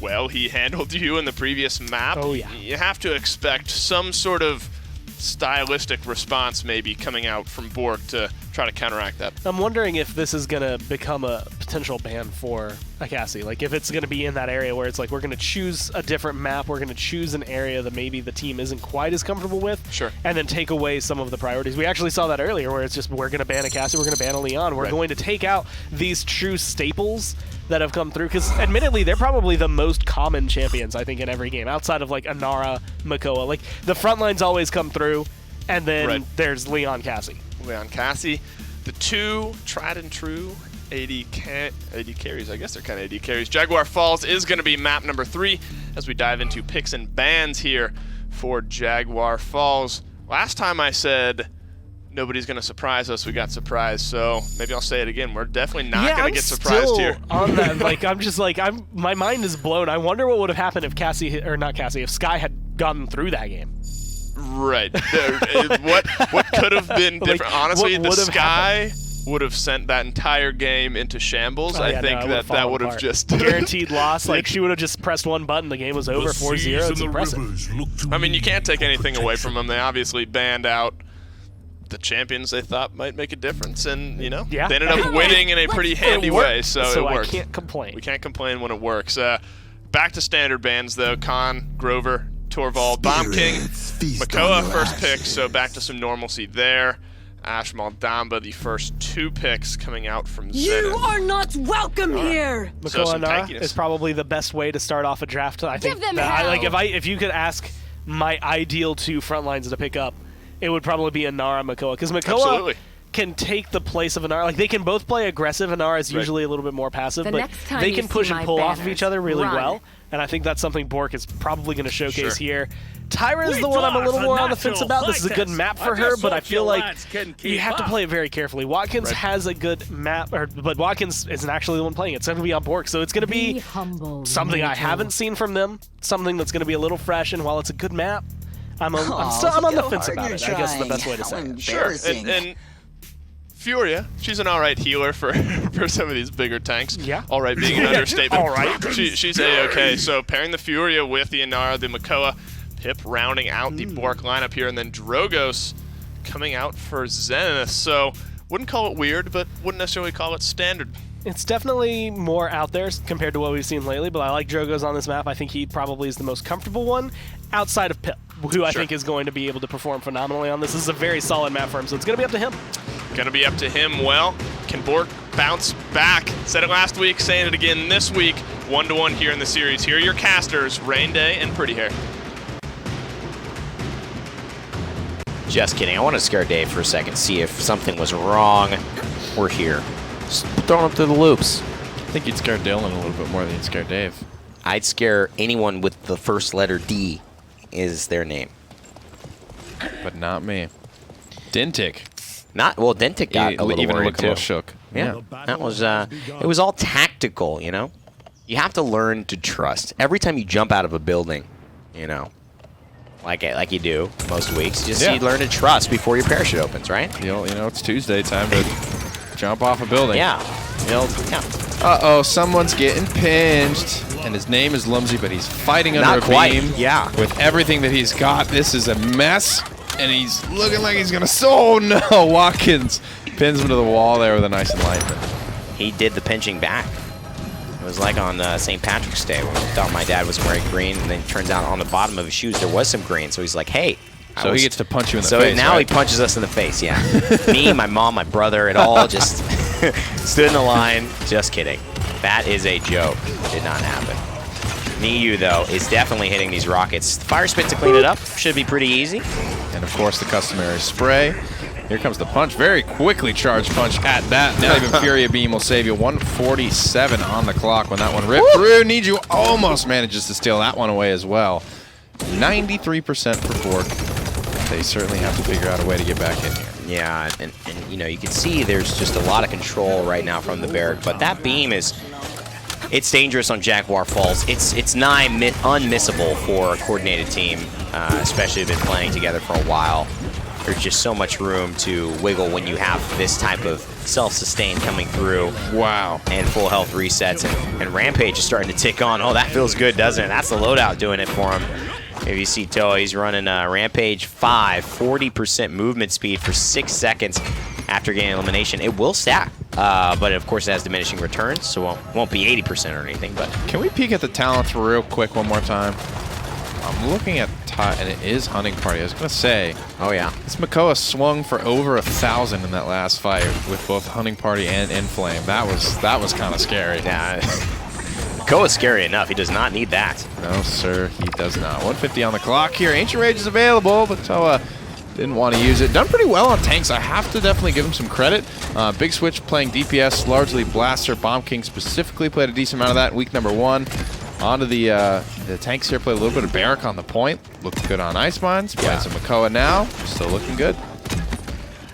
well he handled you in the previous map.
Oh, yeah.
You have to expect some sort of stylistic response maybe coming out from BOORK to try to counteract that.
I'm wondering if this is going to become a potential ban for a Cassie. Like, if it's going to be in that area where it's like, we're going to choose a different map, we're going to choose an area that maybe the team isn't quite as comfortable with,
sure,
and then take away some of the priorities. We actually saw that earlier where it's just, we're going to ban a Cassie, we're going to ban a Leon, we're going to take out these true staples that have come through, because admittedly, they're probably the most common champions, I think, in every game, outside of, like, Inara, Makoa. Like, the front lines always come through, and then there's Leon Cassie.
Leon Cassie, the two tried and true AD carries. I guess they're kind of AD carries. Jaguar Falls is going to be map number 3 as we dive into picks and bans here for Jaguar Falls. Last time I said nobody's going to surprise us, we got surprised, so maybe I'll say it again. We're definitely not going to get surprised here.
On that, like, I'm just like, my mind is blown. I wonder what would have happened if if Sky had gotten through that game.
Right. What could have been different? Like, honestly, the Sky would have sent that entire game into shambles. I think that would have just
guaranteed loss. Like, she would have just pressed one button, the game was over, 4-0. It's impressive.
I mean, you can't take anything away from them. They obviously banned out the champions they thought might make a difference, and they ended up winning in a pretty handy way. So it worked.
I can't complain.
We can't complain when it works. Back to standard bans though. Khan, Grover, Torvald, Bomb King, Makoa first pick, so back to some normalcy there. Ash Maldamba, the first 2 picks coming out from Zenith.
You are not welcome here!
Makoa Inara is probably the best way to start off a draft. I think if you could ask my ideal 2 front lines to pick up, it would probably be Inara Makoa, because Makoa can take the place of Inara. Like, they can both play aggressive. Inara is usually a little bit more passive, but they can push and pull off of each other really well. And I think that's something BOORK is probably going to showcase here. Tyra is the one I'm a little more on the fence about. This is a good map for her, but I feel like you have to play it very carefully. Watkins has a good map, but Watkins isn't actually the one playing it. It's going to be on BOORK, so it's going to be something I haven't seen from them, something that's going to be a little fresh, and while it's a good map, I'm on the fence about it, I guess is the best way to say it.
Sure, and Furia, she's an alright healer for some of these bigger tanks.
Yeah.
Alright being an understatement.
Alright.
She's A-okay. So pairing the Furia with the Inara, the Makoa, Pip rounding out the BOORK lineup here, and then Drogos coming out for Zenith. So wouldn't call it weird, but wouldn't necessarily call it standard.
It's definitely more out there compared to what we've seen lately, but I like Drogos on this map. I think he probably is the most comfortable one outside of Pip, who I think is going to be able to perform phenomenally on this. This is a very solid map for him, so it's going to be up to him.
Going to be up to him. Well, can BOORK bounce back? Said it last week, saying it again this week. 1-1 here in the series. Here are your casters, Rain Day and Pretty Hair.
Just kidding. I want to scare Dave for a second, see if something was wrong. We're here. Just throwing up to the loops.
I think you'd scare Dylan a little bit more than you'd scare Dave.
I'd scare anyone with the first letter D is their name.
But not me. Dintic.
Dentic got a little
even
worried
look a little shook.
Yeah, that was it was all tactical, you know. You have to learn to trust. Every time you jump out of a building, you know, like you do most weeks, you learn to trust before your parachute opens, right?
You know, it's Tuesday, time to jump off a building.
Yeah.
Uh-oh, someone's getting pinched. And his name is Lumsy, but he's fighting under a beam.
Yeah.
With everything that he's got. This is a mess. And he's looking like he's going to... Oh, no. Watkins pins him to the wall there with a nice enlightenment.
He did the pinching back. It was like on St. Patrick's Day when I thought my dad was wearing green, and then it turns out on the bottom of his shoes there was some green. So he's like, hey.
So he gets to punch you in the
face,
So
now he punches us in the face, yeah. Me, my mom, my brother, it all just stood in the line. Just kidding. That is a joke. Did not happen. Miyu, though, is definitely hitting these rockets. Fire spit to clean it up. Should be pretty easy.
And, of course, the customary spray. Here comes the punch. Very quickly charged punch at that. Not even Furia Beam will save you. 1:47 on the clock when that one ripped through. Niju almost manages to steal that one away as well. 93% for BOORK. They certainly have to figure out a way to get back in here.
Yeah, and you know, you can see there's just a lot of control right now from the Barrack, but that beam is It's dangerous on Jaguar Falls. It's nigh unmissable for a coordinated team, especially if they've been playing together for a while. There's just so much room to wiggle when you have this type of self-sustain coming through.
Wow.
And full health resets. And Rampage is starting to tick on. Oh, that feels good, doesn't it? That's the loadout doing it for him. If you see Toa, he's running Rampage 5, 40% movement speed for 6 seconds after getting elimination. It will stack, but of course it has diminishing returns, so it won't be 80% or anything. But
can we peek at the talents real quick one more time? I'm looking at and it is Hunting Party. I was gonna say,
oh yeah,
this Makoa swung for over 1,000 in that last fight with both Hunting Party and Inflame. That was kind of scary.
Yeah, Makoa's scary enough. He does not need that.
No, sir, he does not. 150 on the clock here. Ancient Rage is available, but Toa didn't want to use it. Done pretty well on tanks. I have to definitely give him some credit. Big Switch playing DPS, largely Blaster. Bomb King specifically played a decent amount of that in week number 1. Onto the tanks here, played a little bit of Barrack on the point. Looked good on Ice Mines. Playing some Makoa now. Still looking good.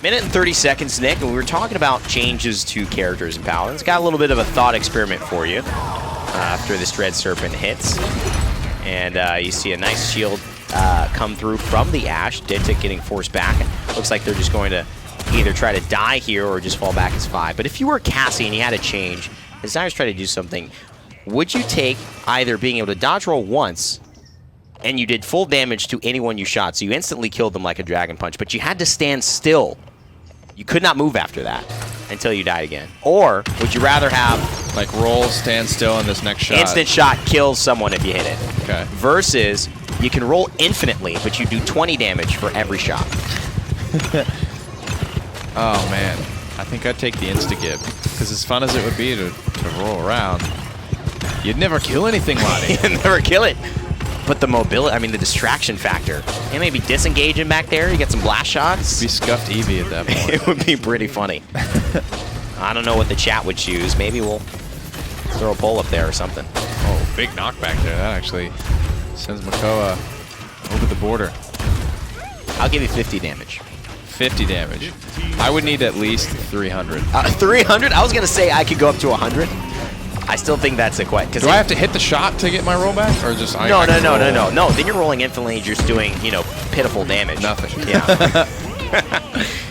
Minute and 30 seconds, Nick, and we were talking about changes to characters in Paladins. Got a little bit of a thought experiment for you after this Dread Serpent hits. And you see a nice shield come through from the Ashe. Dintic getting forced back. Looks like they're just going to either try to die here or just fall back as 5. But if you were Cassie and you had a change, Desire's trying to do something, would you take either being able to dodge roll once and you did full damage to anyone you shot, so you instantly killed them like a Dragon Punch, but you had to stand still. You could not move after that until you died again. Or would you rather have
like roll, stand still, and this next shot?
Instant shot kills someone if you hit it.
Okay.
Versus you can roll infinitely, but you do 20 damage for every shot.
Oh man, I think I'd take the insta-give, because as fun as it would be to roll around, you'd never kill anything, Lottie.
You'd never kill it. But the mobility, I mean the distraction factor. And maybe disengaging back there, you get some blast shots.
Be scuffed Eevee at that point.
It would be pretty funny. I don't know what the chat would choose. Maybe we'll throw a poll up there or something.
Oh, big knockback there. That actually sends Makoa over the border.
I'll give you 50 damage.
50 damage. I would need at least 300.
300? I was going to say I could go up to 100. I still think that's a question.
Do I have to hit the shot to get my rollback, or just
No. Then you're rolling infinitely. You're just doing, pitiful damage.
Nothing.
Yeah.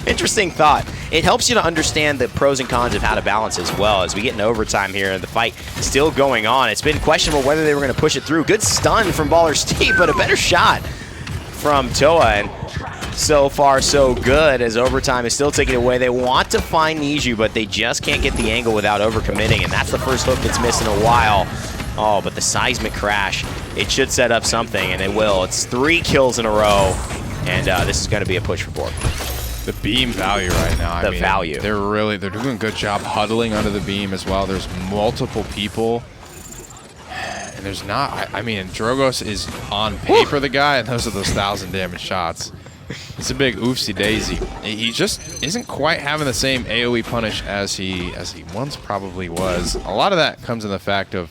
Interesting thought. It helps you to understand the pros and cons of how to balance as well as we get into overtime here and the fight still going on. It's been questionable whether they were going to push it through. Good stun from Baller Steve, but a better shot from Toa. And so far, so good, as overtime is still taking away. They want to find Niju, but they just can't get the angle without overcommitting, and that's the first hook that's missed in a while. Oh, but the seismic crash, it should set up something, and it will. It's 3 kills in a row, and this is going to be a push for BOORK.
The beam value right now.
The value.
They're doing a good job huddling under the beam as well. There's multiple people. And there's not, I mean, Drogos is on paper the guy, and those are those 1,000 damage shots. It's a big oofsie daisy. He just isn't quite having the same AoE punish as he once probably was. A lot of that comes in the fact of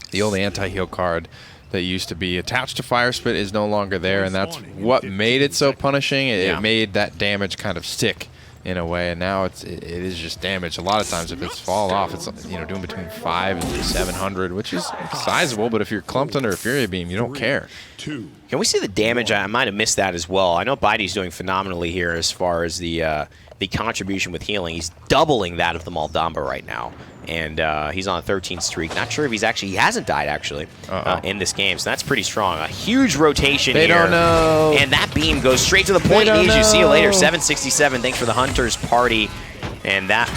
the old anti-heal card that used to be attached to Fire Spit is no longer there, and that's what made it so punishing. It made that damage kind of stick in a way, and now it is just damage. A lot of times if it's fall off, it's doing between 5 and 700, which is sizable, but if you're clumped under a Fury Beam, you don't care.
Can we see the damage? I might have missed that as well. I know Bidey's doing phenomenally here as far as the contribution with healing. He's doubling that of the Maldamba right now. And he's on a 13 streak. Not sure if he hasn't died actually in this game, so that's pretty strong. A huge rotation here.
They don't know.
And that beam goes straight to the point. You see you later. 767. Thanks for the Hunter's Party. And that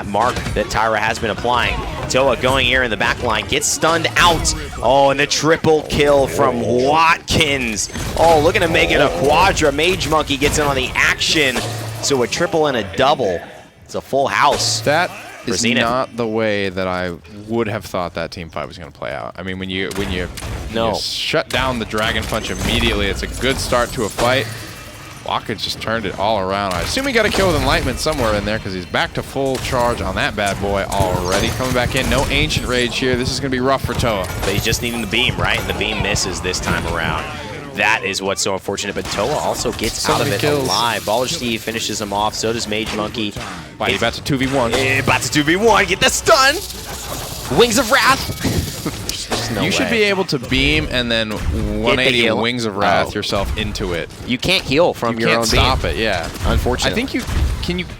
mark that Tyra has been applying. Toa going here in the back line, gets stunned out. Oh, and the triple kill from Watkins. Oh, looking to make it a quadra. Mage Monkey gets in on the action. So a triple and a double. It's a full house.
That is Zenith. Not the way that I would have thought that team fight was going to play out. I mean, when you shut down the Dragon Punch immediately, it's a good start to a fight. Watkins just turned it all around. I assume he got a kill with Enlightenment somewhere in there because he's back to full charge on that bad boy already. Coming back in, no Ancient Rage here. This is going to be rough for Toa.
But he's just needing the beam, right? And the beam misses this time around. That is what's so unfortunate, but Toa also gets out of it alive. Baller Steve finishes him off, so does Mage Monkey.
He's about to 2v1.
About to 2v1, get the stun! Wings of Wrath.
You should be able to beam and then 180 Wings of Wrath yourself into it.
You can't heal from your own beam.
You can't stop it, yeah.
Unfortunately.
I think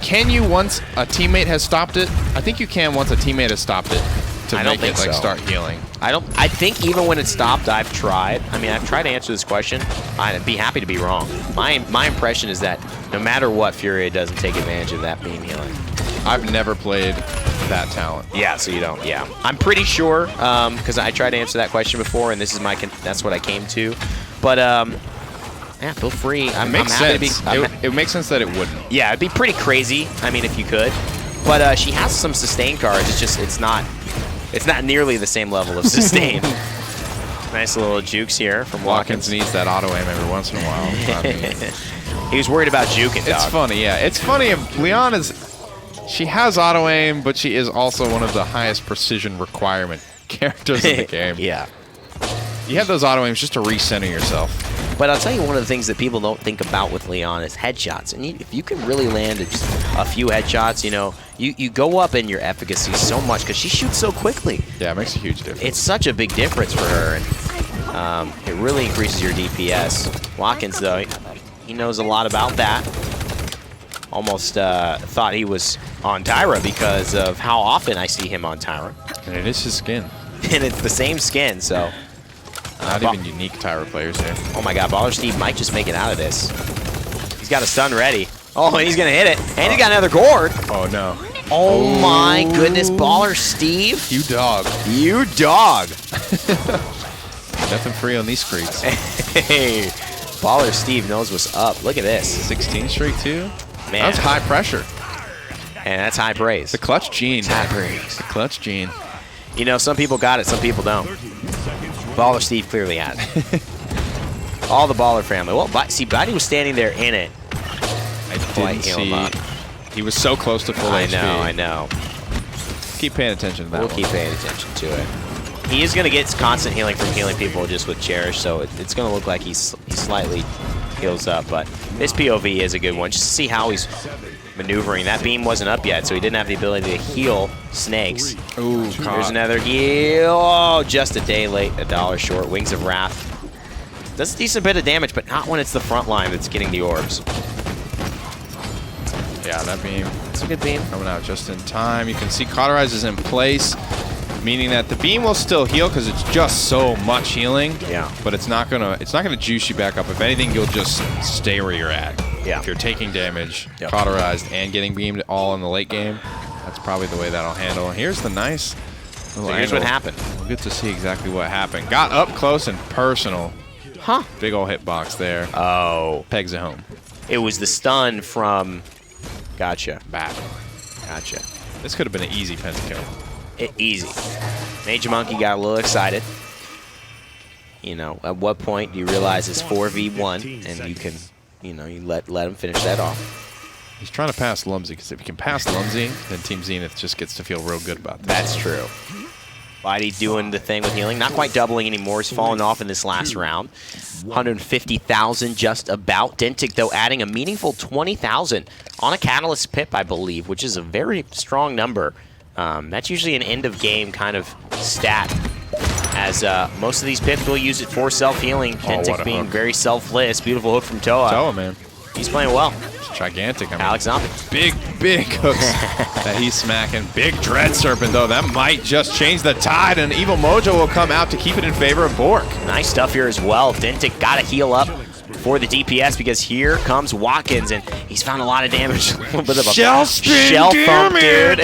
can you once a teammate has stopped it? I think you can once a teammate has stopped it to make it like start healing.
I think even when it's stopped, I've tried. I mean, I've tried to answer this question. I'd be happy to be wrong. My impression is that no matter what, Furia doesn't take advantage of that beam healing.
I've never played that talent.
Yeah, so you don't. Yeah, I'm pretty sure because I tried to answer that question before, and this is that's what I came to. But yeah, feel free.
It makes sense. It makes sense that it wouldn't.
Yeah, it'd be pretty crazy. I mean, if you could. But she has some sustain cards. It's not nearly the same level of sustain. Nice little jukes here from Watkins.
Needs that auto aim every once in a while. I mean,
he was worried about juking.
It's funny, yeah. It's funny if Leon is. She has auto aim, but she is also one of the highest precision requirement characters in the game.
Yeah.
You have those auto aims just to recenter yourself.
But I'll tell you, one of the things that people don't think about with Leon is headshots. And if you can really land just a few headshots, you know, you go up in your efficacy so much because she shoots so quickly.
Yeah, it makes a huge difference.
It's such a big difference for her, and it really increases your DPS. Watkins, though, he knows a lot about that. Almost thought he was on Tyra because of how often I see him on Tyra.
And it is his skin.
And it's the same skin, so.
Not even unique Tyra players here.
Oh my god, Baller Steve might just make it out of this. He's got a stun ready. Oh, and he's going to hit it. And he's got another gourd.
Oh, no.
Oh my goodness, Baller Steve.
You dog.
You dog.
Nothing free on these streets.
Hey, Baller Steve knows what's up. Look at this.
16 streak, too?
Man.
That's high pressure.
And that's high praise.
The clutch gene.
It's high praise.
The clutch gene.
You know, some people got it, some people don't. Baller Steve clearly had it. All the Baller family. Well, see, Buddy was standing there in it.
I didn't see. He was so close to full HP.
I know.
Keep paying attention to that.
We'll keep paying attention to it. He is going to get constant healing from healing people just with Cherish, so it's going to look like he slightly heals up. But this POV is a good one, just to see how he's maneuvering. That beam wasn't up yet, so he didn't have the ability to heal snakes.
Ooh,
There's another heal. Oh, just a day late, $1 short. Wings of Wrath. Does a decent bit of damage, but not when it's the front line that's getting the orbs.
Yeah, that beam.
It's a good beam.
Coming out just in time. You can see Cauterize is in place, meaning that the beam will still heal because it's just so much healing.
Yeah.
But it's not gonna juice you back up. If anything, you'll just stay where you're at.
Yeah.
If you're taking damage, Cauterized, and getting beamed all in the late game, that's probably the way that'll handle. And here's the nice little
So here's
angle.
what happened.
We'll get to see exactly what happened. Got up close and personal.
Huh.
Big ol' hitbox there.
Oh.
Pegs it home.
It was the stun from... Gotcha.
Bad.
Gotcha.
This could have been an easy pentakill.
Easy. Major Monkey got a little excited. You know, at what point do you realize it's 4v1 and you can, you know, you let him finish that off.
He's trying to pass Lumsy, because if he can pass Lumsy, then Team Zenith just gets to feel real good about that.
That's true. Whitey doing the thing with healing. Not quite doubling anymore. He's fallen off in this last round. 150,000 just about. Dentic, though, adding a meaningful 20,000 on a Catalyst pip, I believe, which is a very strong number. That's usually an end-of-game kind of stat, as most of these pips will use it for self-healing. Dentic being very selfless. Beautiful hook from Toa.
Toa, man.
He's playing well.
It's gigantic. I mean,
Alex Zombie.
Big hooks that he's smacking. Big Dread Serpent, though. That might just change the tide, and Evil Mojo will come out to keep it in favor of BOORK.
Nice stuff here as well. Dentic got to heal up for the DPS because here comes Watkins, and he's found a lot of damage. A little bit of a shell thump, dude.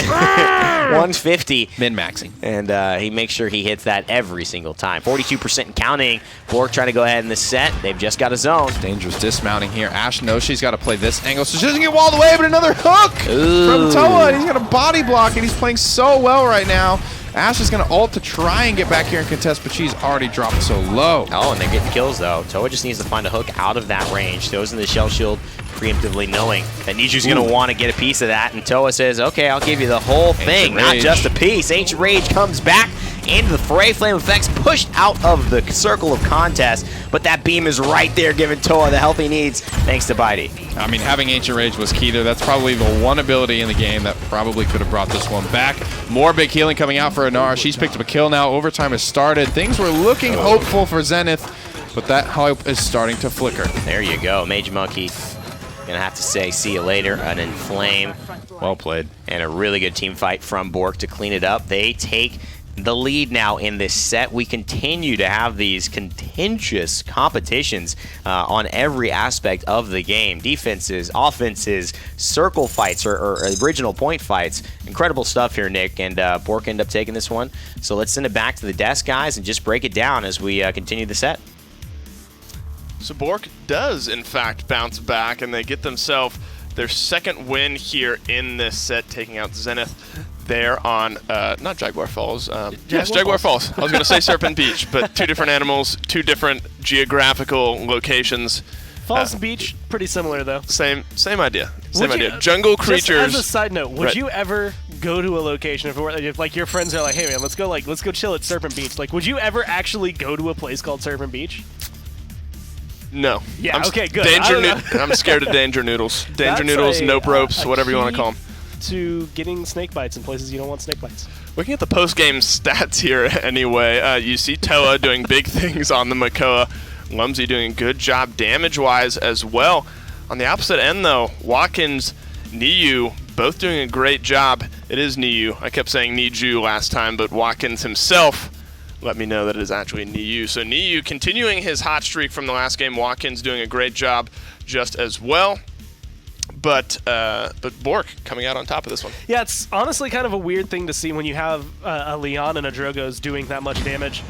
150.
Min-maxing.
And he makes sure he hits that every single time. 42% and counting. BOORK trying to go ahead in this set. They've just got a zone.
Dangerous dismounting here. Ash knows she's got to play this angle, so she doesn't get walled away, but another hook from Toa. He's got a body block, and he's playing so well right now. Ash is going to ult to try and get back here and contest, but she's already dropped so low.
Oh, and they're getting kills, though. Toa just needs to find a hook out of that range. Throws in the shell shield, preemptively knowing that Niju's going to want to get a piece of that. And Toa says, okay, I'll give you the whole thing, not just a piece. Ancient Rage comes back into the fray. Flame effects pushed out of the circle of contest, but that beam is right there giving Toa the health he needs thanks to Bitey.
I mean, having Ancient Rage was key there. That's probably the one ability in the game that probably could have brought this one back. More big healing coming out for Inara. She's picked up a kill now. Overtime has started. Things were looking hopeful for Zenith, but that hope is starting to flicker.
There you go. Mage Monkey gonna have to say see you later. An Inflame.
Well played.
And a really good team fight from BOORK to clean it up. They take the lead now in this set. We continue to have these contentious competitions on every aspect of the game. Defenses, offenses, circle fights, or original point fights. Incredible stuff here, Nick, and BOORK end up taking this one. So let's send it back to the desk, guys, and just break it down as we continue the set.
So BOORK does, in fact, bounce back, and they get themselves their second win here in this set, taking out Zenith. They're on, not Jaguar Falls. Yes, Jaguar Falls. I was going to say Serpent Beach, but two different animals, two different geographical locations.
Falls and Beach, pretty similar, though.
Same idea. Same idea. Jungle creatures.
Just as a side note, would you ever go to a location if like your friends are like, hey man, let's go chill at Serpent Beach? Like, would you ever actually go to a place called Serpent Beach?
No.
Yeah, okay, good.
I'm scared of danger noodles. Danger noodles, nope ropes, whatever you want to call them.
To getting snake bites in places you don't want snake bites.
Looking at the post-game stats here anyway, you see Toa doing big things on the Makoa. Lumsy doing a good job damage-wise as well. On the opposite end, though, Watkins, Niyu, both doing a great job. It is Niyu. I kept saying Niju last time, but Watkins himself let me know that it is actually Niyu. So Niyu continuing his hot streak from the last game. Watkins doing a great job just as well. But BOORK coming out on top of this one.
Yeah, it's honestly kind of a weird thing to see when you have a Leon and a Drogoz doing that much damage.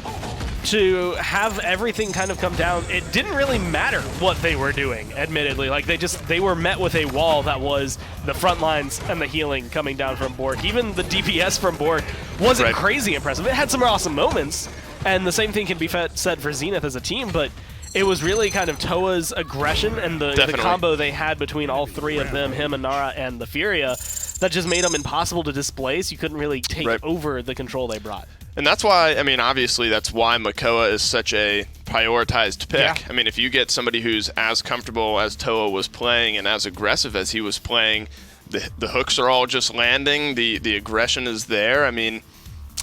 To have everything kind of come down, it didn't really matter what they were doing, admittedly. Like, they were met with a wall that was the front lines and the healing coming down from BOORK. Even the DPS from BOORK wasn't crazy impressive. It had some awesome moments, and the same thing can be said for Zenith as a team, but it was really kind of Toa's aggression and the combo they had between all three of them, him, Inara, and the Furia, that just made them impossible to displace. You couldn't really take over the control they brought.
And that's why, I mean, obviously that's why Makoa is such a prioritized pick.
Yeah.
I mean, if you get somebody who's as comfortable as Toa was playing and as aggressive as he was playing, the hooks are all just landing, the aggression is there. I mean,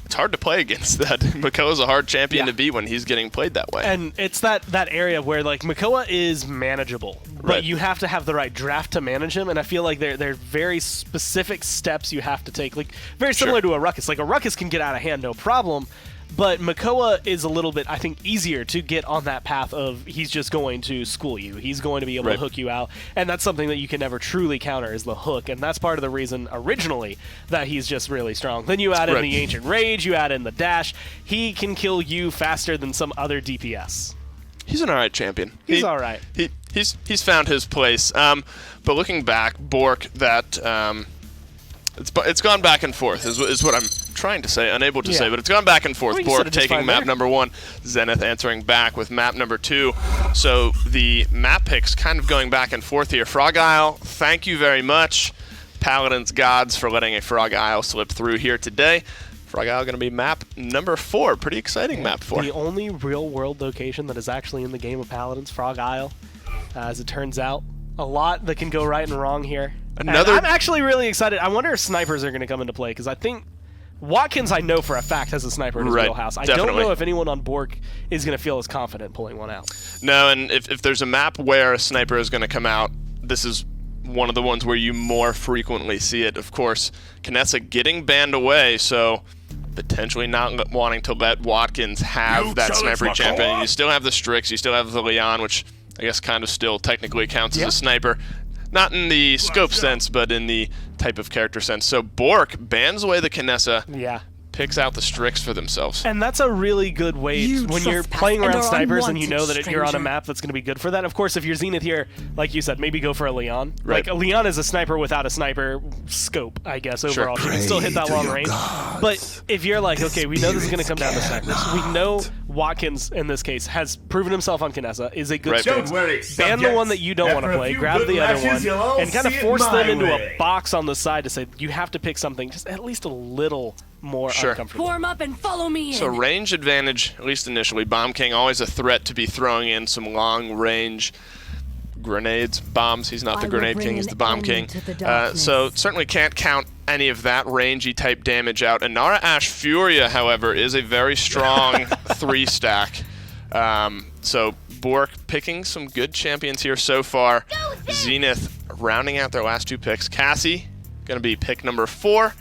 it's hard to play against that. Makoa's a hard champion to beat when he's getting played that way.
And it's that area where, like, Makoa is manageable, but you have to have the right draft to manage him, and I feel like there are very specific steps you have to take, like, very similar to a Ruckus. Like, a Ruckus can get out of hand, no problem, but Makoa is a little bit, I think, easier to get on that path of he's just going to school you. He's going to be able to hook you out, and that's something that you can never truly counter is the hook, and that's part of the reason originally that he's just really strong. Then you add in the Ancient Rage, you add in the dash. He can kill you faster than some other DPS.
He's an alright champion.
He's alright.
He's found his place. But looking back, BOORK, that it's gone back and forth is what I'm trying to say, unable to say, but it's gone back and forth. BOORK taking map number 1, Zenith answering back with map number 2. So the map picks kind of going back and forth here. Frog Isle, thank you very much, Paladins gods, for letting a Frog Isle slip through here today. Frog Isle going to be map number 4. Pretty exciting map 4.
The only real-world location that is actually in the game of Paladins, Frog Isle, as it turns out. A lot that can go right and wrong here. I'm actually really excited. I wonder if snipers are going to come into play, because I think Watkins, I know for a fact, has a sniper in his wheelhouse. I don't know if anyone on BOORK is going to feel as confident pulling one out.
No, and if there's a map where a sniper is going to come out, this is one of the ones where you more frequently see it. Of course, Kinessa getting banned away, so potentially not wanting to let Watkins have that sniper champion. You still have the Strix, you still have the Leon, which I guess kind of still technically counts as a sniper. Not in the scope sense, but in the type of character sense. So BOORK bans away the Kinessa, picks out the Strix for themselves.
And that's a really good way when you're playing around snipers and you know that you're on a map that's going to be good for that. Of course, if you're Zenith here, like you said, maybe go for a Leon. Like, a Leon is a sniper without a sniper scope, I guess, overall. She can still hit that long range. But if you're like, okay, we know this is going to come down to snipers. We know Watkins, in this case, has proven himself on Kinessa, is a good Strix. Ban the one that you don't want to play, grab the other one, and kind of force them into a box on the side to say, you have to pick something just at least a little more uncomfortable.
Form up and follow me in.
So range advantage, at least initially. Bomb King, always a threat to be throwing in some long-range grenades, bombs. He's not the Grenade King, he's the Bomb King. So certainly can't count any of that rangey type damage out. Inara Ash Furia, however, is a very strong 3-stack. So BOORK picking some good champions here so far. Zenith rounding out their last 2 picks. Cassie going to be pick number 4.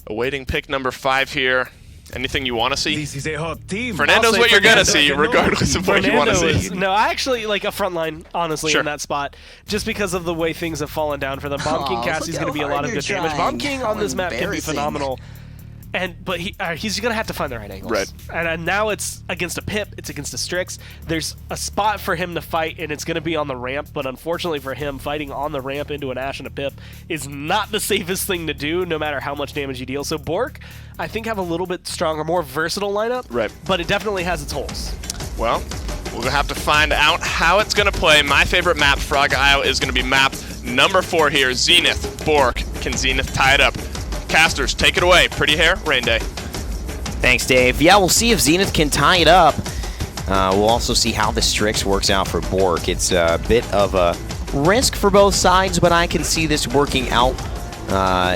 Awaiting pick number 5 here. Anything you want to see?
This is a hot team.
Fernando's what you're going to see, regardless of what you want to see.
No, I actually like a frontline, honestly, in that spot, just because of the way things have fallen down for them. Bomb King Cassie's going to be a lot of good damage. Bomb King on this map can be phenomenal. But he's going to have to find the right angles.
Right.
And now it's against a Pip, it's against a Strix. There's a spot for him to fight, and it's going to be on the ramp. But unfortunately for him, fighting on the ramp into an Ashe and a Pip is not the safest thing to do, no matter how much damage you deal. So BOORK, I think, have a little bit stronger, more versatile lineup.
Right.
But it definitely has its holes.
Well, we'll have to find out how it's going to play. My favorite map, Frog Isle, is going to be map number 4 here. Zenith, BOORK. Can Zenith tie it up? Casters, take it away. Pretty hair, Rain Day.
Thanks, Dave. Yeah, we'll see if Zenith can tie it up. We'll also see how the Strix works out for BOORK. It's a bit of a risk for both sides, but I can see this working out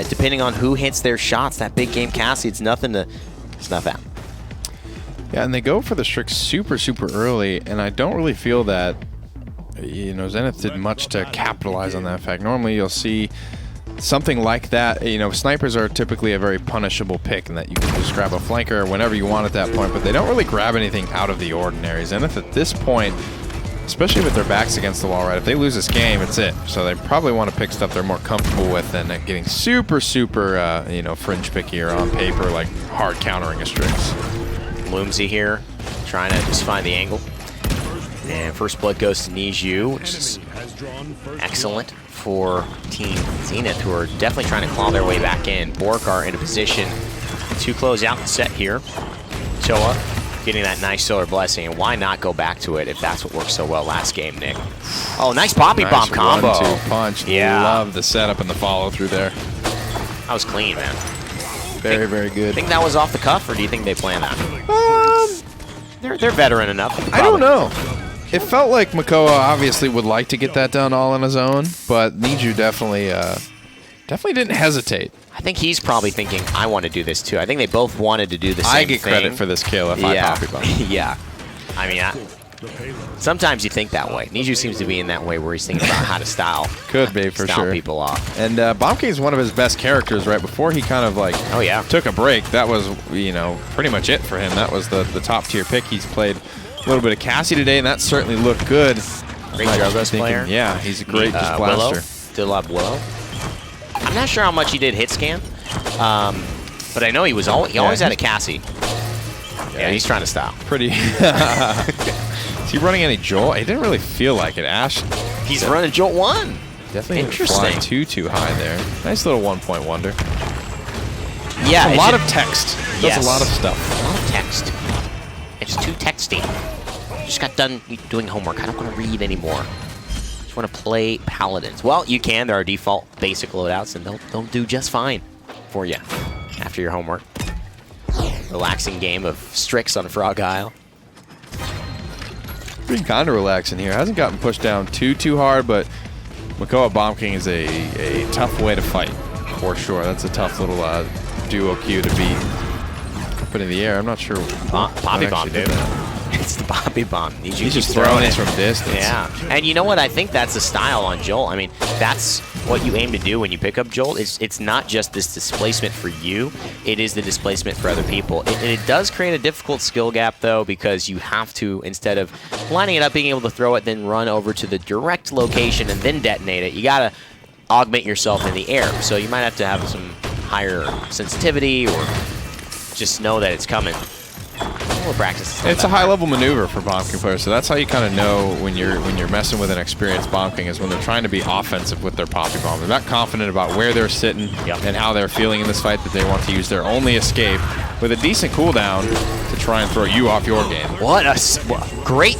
depending on who hits their shots. That big game Cassie, it's nothing to snuff at.
Yeah, and they go for the Strix super, super early, and I don't really feel that, Zenith did much to capitalize on that fact. Normally you'll see something like that. Snipers are typically a very punishable pick in that you can just grab a flanker whenever you want at that point, but they don't really grab anything out of the ordinary. Zenith at this point, especially with their backs against the wall, right? If they lose this game, it's it. So they probably want to pick stuff they're more comfortable with than getting super, super, fringe picky or on paper, like hard countering a Strix.
Loomsy here, trying to just find the angle. And first blood goes to Niju, which is excellent for Team Zenith, who are definitely trying to claw their way back in. BOORK are in a position to close out the set here. Toa getting that nice Solar Blessing, and why not go back to it if that's what worked so well last game, Nick? Oh, nice Poppy Bomb combo.
1-2 punch.
Yeah.
Love the setup and the follow through there.
That was clean, man.
Very, very good.
Think that was off the cuff, or do you think they planned that? They're veteran enough. Probably.
I don't know. It felt like Makoa obviously would like to get that done all on his own, but Niju definitely didn't hesitate.
I think he's probably thinking, I want to do this too. I think they both wanted to do the same thing.
I get credit for this kill if I Poppy Bomb.
Yeah. I mean, sometimes you think that way. Niju seems to be in that way where he's thinking about how to style.
Could be, for
style
sure.
people off.
And Bomb King is one of his best characters, right? Before he kind of like took a break, that was, pretty much it for him. That was the top tier pick. He's played a little bit of Cassie today, and that certainly looked good.
Great Jogos player.
Yeah, he's a great just blaster.
Willow. Still love Willow. I'm not sure how much he did hit scan, but I know he always had a Cassie. Yeah, he's trying to style.
Pretty. Is he running any Jolt? He didn't really feel like it. Ash.
He's running Jolt 1.
Definitely
interesting.
Flying too high there. Nice little 1-point wonder.
Yeah,
a lot of text.
Yes.
Does a lot of stuff.
A lot of text. It's too texty. Just got done doing homework. I don't want to read anymore. Just want to play Paladins. Well, you can. There are default basic loadouts, and they'll do just fine for you after your homework. Relaxing game of Strix on Frog Isle.
Been kind of relaxing here. Hasn't gotten pushed down too hard, but Makoa Bomb King is a tough way to fight, for sure. That's a tough little duo queue to beat. Up into the air. I'm not sure.
Poppy Bomb, dude. It's the Poppy Bomb.
He's just throwing it from distance.
Yeah. And you know what? I think that's the style on Jolt. I mean, that's what you aim to do when you pick up Jolt. It's not just this displacement for you. It is the displacement for other people. It does create a difficult skill gap, though, because you have to, instead of lining it up, being able to throw it, then run over to the direct location and then detonate it, you got to augment yourself in the air. So you might have to have some higher sensitivity or just know that it's coming. A little practice.
It's a high-level maneuver for Bomb King players, so that's how you kind of know when you're messing with an experienced Bomb King is when they're trying to be offensive with their Poppy Bomb. They're not confident about where they're sitting and how they're feeling in this fight, that they want to use their only escape with a decent cooldown to try and throw you off your game.
What a great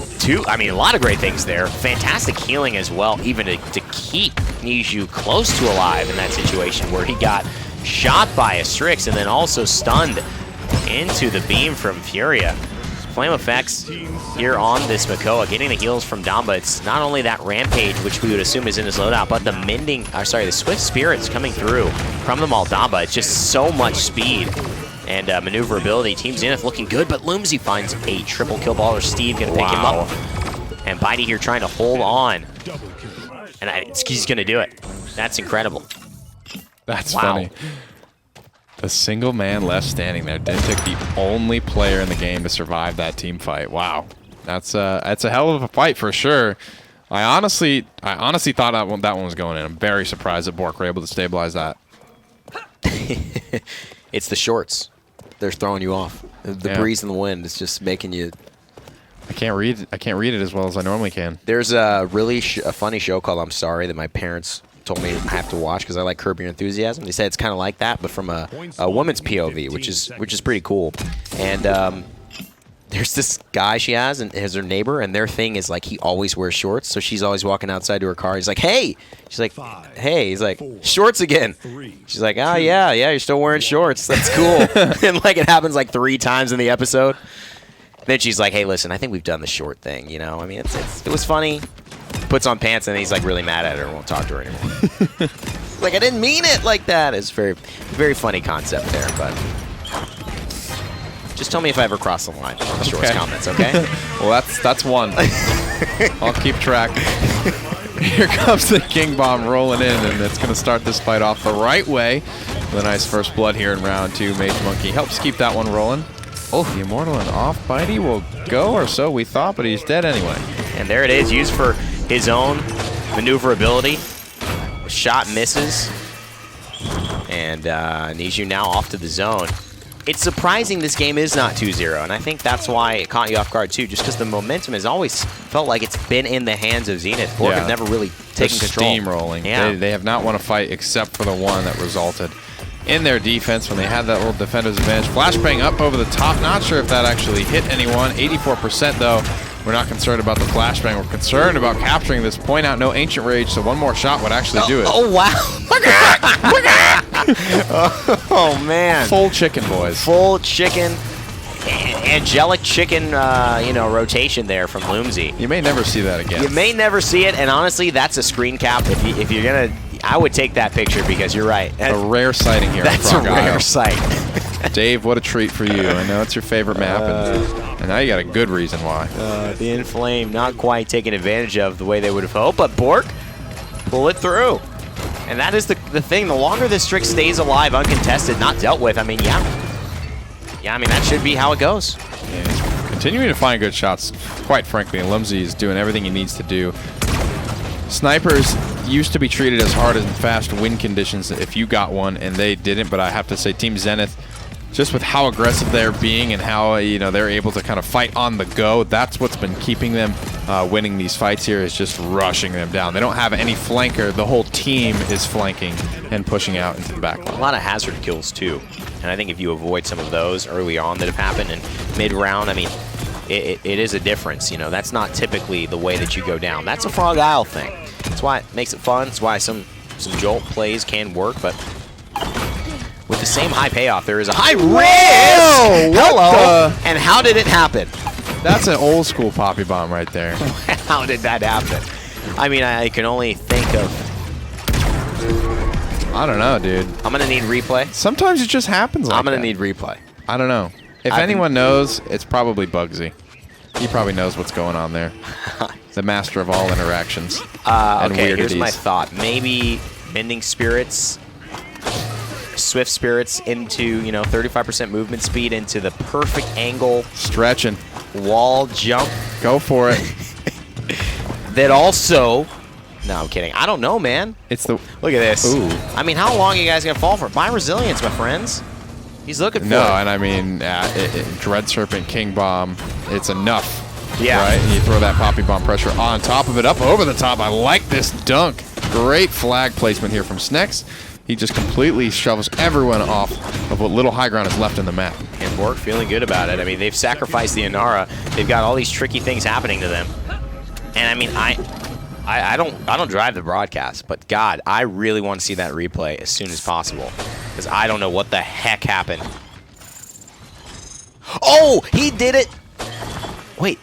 I mean, a lot of great things there. Fantastic healing as well, even to keep Niju close to alive in that situation where he got shot by a Strix and then also stunned into the beam from Furia. Flame effects here on this Makoa, getting the heals from Damba. It's not only that Rampage, which we would assume is in his loadout, but the Swift Spirits coming through from the Maldamba. It's just so much speed and maneuverability. Team Zenith looking good, but Loomsy finds a triple kill baller. Steve gonna pick him up. And Bitey here trying to hold on. And he's gonna do it. That's incredible.
That's funny. A single man left standing there. Dentic, the only player in the game to survive that team fight. Wow, that's a hell of a fight for sure. I honestly thought that one was going in. I'm very surprised that BOORK were able to stabilize that.
It's the shorts. They're throwing you off. The breeze and the wind is just making you.
I can't read it as well as I normally can.
There's a really a funny show called I'm Sorry that my parents told me I have to watch because I like Curb Your Enthusiasm. They said it's kind of like that, but from a woman's POV, which is pretty cool. And there's this guy she has, and has her neighbor, and their thing is like he always wears shorts. So she's always walking outside to her car. He's like, "Hey," she's like, "Hey," he's like, "Shorts again." She's like, "Oh yeah, you're still wearing shorts. That's cool." And like it happens like 3 times in the episode. Then she's like, "Hey, listen, I think we've done the short thing. You know, I mean, it was funny." Puts on pants and he's like really mad at her and won't talk to her anymore. Like, I didn't mean it like that. It's very, very funny concept there, but just tell me if I ever cross the line on the shorts comments, okay?
Well, that's one. I'll keep track. Here comes the King Bomb rolling in, and it's going to start this fight off the right way. With a nice first blood here in round 2. Mage Monkey helps keep that one rolling. Oh, the Immortal and off Bitey will go, or so we thought, but he's dead anyway.
And there it is, used for his own maneuverability. Shot misses. And Niju now off to the zone. It's surprising this game is not 2-0, and I think that's why it caught you off guard too, just because the momentum has always felt like it's been in the hands of Zenith. BOORK have never really taken control.
Steamrolling.
Yeah.
They have not won a fight except for the one that resulted in their defense when they had that little defender's advantage. Flashbang up over the top. Not sure if that actually hit anyone. 84% though. We're not concerned about the flashbang. We're concerned about capturing this. Point out, no Ancient Rage, so one more shot would actually do it.
Oh, wow. Oh, man.
Full chicken, boys.
Full chicken. Angelic chicken, rotation there from Loomsy.
You may never see that again.
You may never see it, and honestly, that's a screen cap. If you're going to, I would take that picture because you're right.
A rare sighting here.
That's a rare sight.
Dave, what a treat for you. I know it's your favorite map, and now you got a good reason why.
The Inflame not quite taking advantage of the way they would have hoped, but BOORK pull it through. And that is the thing. The longer this Strix stays alive, uncontested, not dealt with, I mean, that should be how it goes.
Yeah, he's continuing to find good shots, quite frankly, and Lumsey is doing everything he needs to do. Snipers used to be treated as hard and fast win conditions if you got one, and they didn't, but I have to say Team Zenith, just with how aggressive they're being and how they're able to kind of fight on the go, that's what's been keeping them winning these fights here, is just rushing them down. They don't have any flanker. The whole team is flanking and pushing out into the back line.
A lot of hazard kills too, and I think if you avoid some of those early on that have happened in mid-round, I mean, it is a difference. That's not typically the way that you go down. That's a Frog Isle thing. That's why it makes it fun. That's why some Jolt plays can work, but with the same high payoff, there is a high risk! Hello! And how did it happen?
That's an old school Poppy Bomb right there.
How did that happen? I mean, I can only think of...
I don't know, dude.
I'm going to need replay.
Sometimes it just happens like that.
I'm going to need replay.
I don't know. If anyone knows, it's probably Bugsy. He probably knows what's going on there. The master of all interactions.
Okay, here's my thought. Maybe Mending Spirits, Swift Spirits into, 35% movement speed into the perfect angle.
Stretching.
Wall jump.
Go for it.
That also... No, I'm kidding. I don't know, man.
It's the...
Look at this.
Ooh.
I mean, how long are you guys going to fall for? Buy resilience, my friends. He's looking for it.
No, and I mean, Dread Serpent, King Bomb, it's enough.
Yeah.
Right? And you throw that Poppy Bomb pressure on top of it, up over the top. I like this dunk. Great flag placement here from Snex. He just completely shovels everyone off of what little high ground is left in the map.
And BOORK feeling good about it. I mean, they've sacrificed the Inara. They've got all these tricky things happening to them. And I mean, I don't drive the broadcast, but God, I really want to see that replay as soon as possible. because I don't know what the heck happened. Oh, he did it. Wait.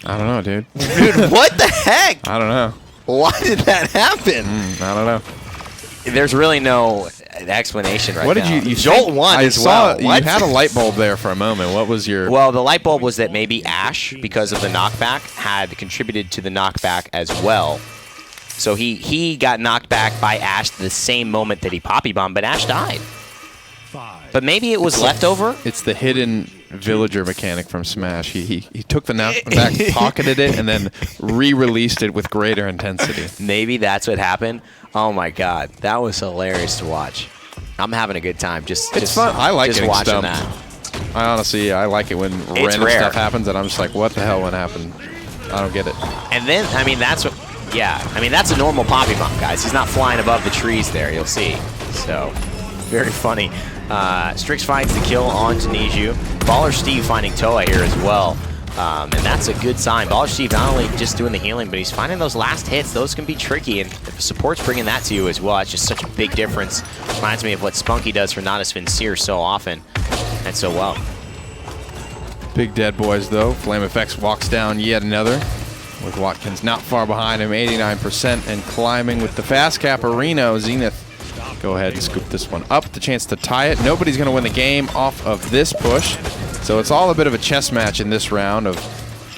I don't know, dude.
Dude, what the heck?
I don't know.
Why did that happen?
I don't know.
There's really no explanation right now.
What did you
Jolt won
I
as
saw
well.
you had a light bulb there for a moment. What was your...
Well, the light bulb was that maybe Ash, because of the knockback, had contributed to the knockback as well. So he got knocked back by Ash the same moment that he Poppy Bombed, but Ash died. But maybe it was leftover?
It's the hidden villager mechanic from Smash. He took the knockback, pocketed it, and then re-released it with greater intensity.
Maybe that's what happened. Oh my god, that was hilarious to watch. I'm having a good time.
It's fun. I like
just
getting
watching
stumped.
that.
I honestly, I like it when random
rare.
stuff happens and I'm just like, what the hell went happened? I don't get it.
And then, I mean, that's what, yeah. I mean, that's a normal Poppy Bomb, guys. He's not flying above the trees there, you'll see. So, very funny. Strix finds the kill on Tunisia. Baller Steve finding Toa here as well. And that's a good sign. Baller Steve not only just doing the healing, but he's finding those last hits. Those can be tricky, and if the support's bringing that to you as well, it's just such a big difference. Reminds me of what Spunky does for Not As Sincere so often and so well.
Big dead boys, though. Flame Effects walks down yet another, with Watkins not far behind him, 89%, and climbing with the fast cap. Reno, Zenith go ahead and scoop this one up. The chance to tie it. Nobody's going to win the game off of this push. So it's all a bit of a chess match in this round of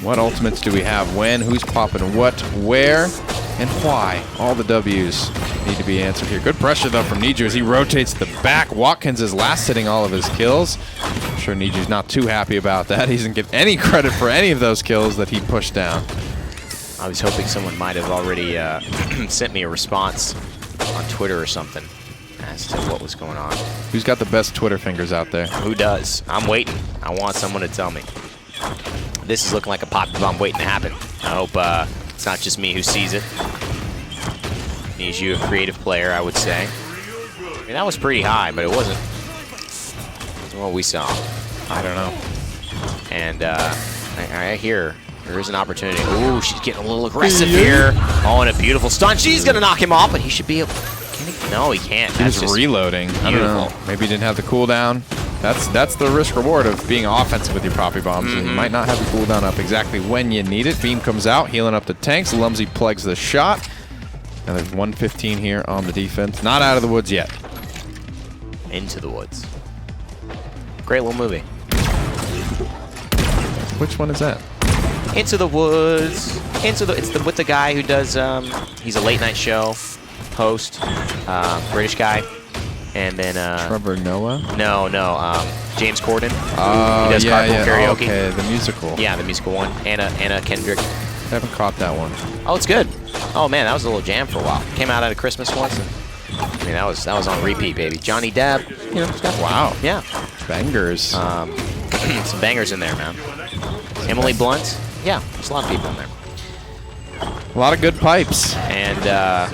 what ultimates do we have, when, who's popping what, where, and why. All the W's need to be answered here. Good pressure, though, from Niju as he rotates the back. Watkins is last hitting all of his kills. I'm sure Niju's not too happy about that. He doesn't get any credit for any of those kills that he pushed down.
I was hoping someone might have already sent me a response on Twitter or something as to what was going on.
Who's got the best Twitter fingers out there?
Who does? I'm waiting. I want someone to tell me. This is looking like a Poppy Bomb waiting to happen. I hope it's not just me who sees it. Needs you a creative player, I would say. I mean, that was pretty high, but it wasn't what we saw.
I don't know.
And I hear there is an opportunity. Ooh, she's getting a little aggressive here. Oh, and a beautiful stun. She's going to knock him off, but he should be able... No, he can't.
He's just reloading. I don't know. Maybe he didn't have the cooldown. That's the risk reward of being offensive with your Poppy Bombs. You might not have the cooldown up exactly when you need it. Beam comes out, healing up the tanks. Lumsy plugs the shot. And there's 115 here on the defense. Not out of the woods yet.
Into the woods. Great little movie.
Which one is that?
Into the woods. It's with the guy who does. He's a late night show host, British guy, and then
Trevor Noah.
No, James Corden.
Oh,
he does carpool karaoke.
Okay, the musical.
Yeah, the musical one. Anna Kendrick.
I haven't caught that one.
Oh, it's good. Oh man, that was a little jam for a while. Came out at a Christmas once. And, I mean, that was on repeat, baby. Johnny Depp. You know,
wow.
Yeah.
Bangers.
Some bangers in there, man. Emily Blunt. Yeah, there's a lot of people in there.
A lot of good pipes.
And a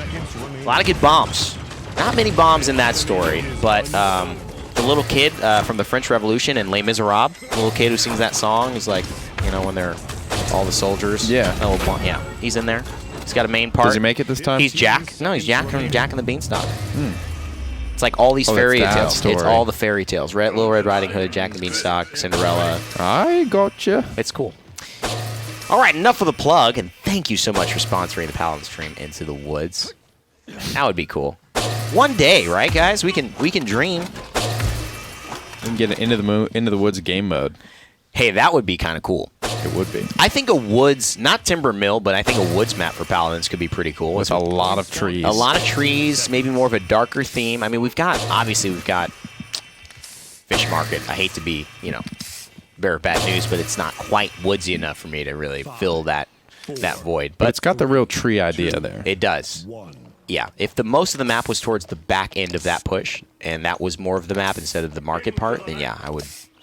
lot of good bombs. Not many bombs in that story, but the little kid from the French Revolution and Les Miserables, the little kid who sings that song, is like, you know, when they're all the soldiers.
Yeah.
Yeah, he's in there. He's got a main part.
Does he make it this time?
He's Jack. No, he's Jack from Jack and the Beanstalk. It's like all these fairy tales.
Story.
It's all the fairy tales. Little Red Riding Hood, Jack and the Beanstalk, Cinderella.
I gotcha.
It's cool. All right, enough of the plug, and thank you so much for sponsoring the Paladins stream Into the Woods. That would be cool. One day, right, guys? We can dream.
We can get into the woods game mode.
Hey, that would be kind of cool.
It would be.
I think a woods, not Timber Mill, but I think a woods map for Paladins could be pretty cool.
With a lot of trees.
A lot of trees, maybe more of a darker theme. I mean, we've got Fish Market. I hate to be, bearer of bad news, but it's not quite woodsy enough for me to really fill that void.
But it's got the real tree idea there.
It does. Yeah, if the most of the map was towards the back end of that push, and that was more of the map instead of the market part, then yeah,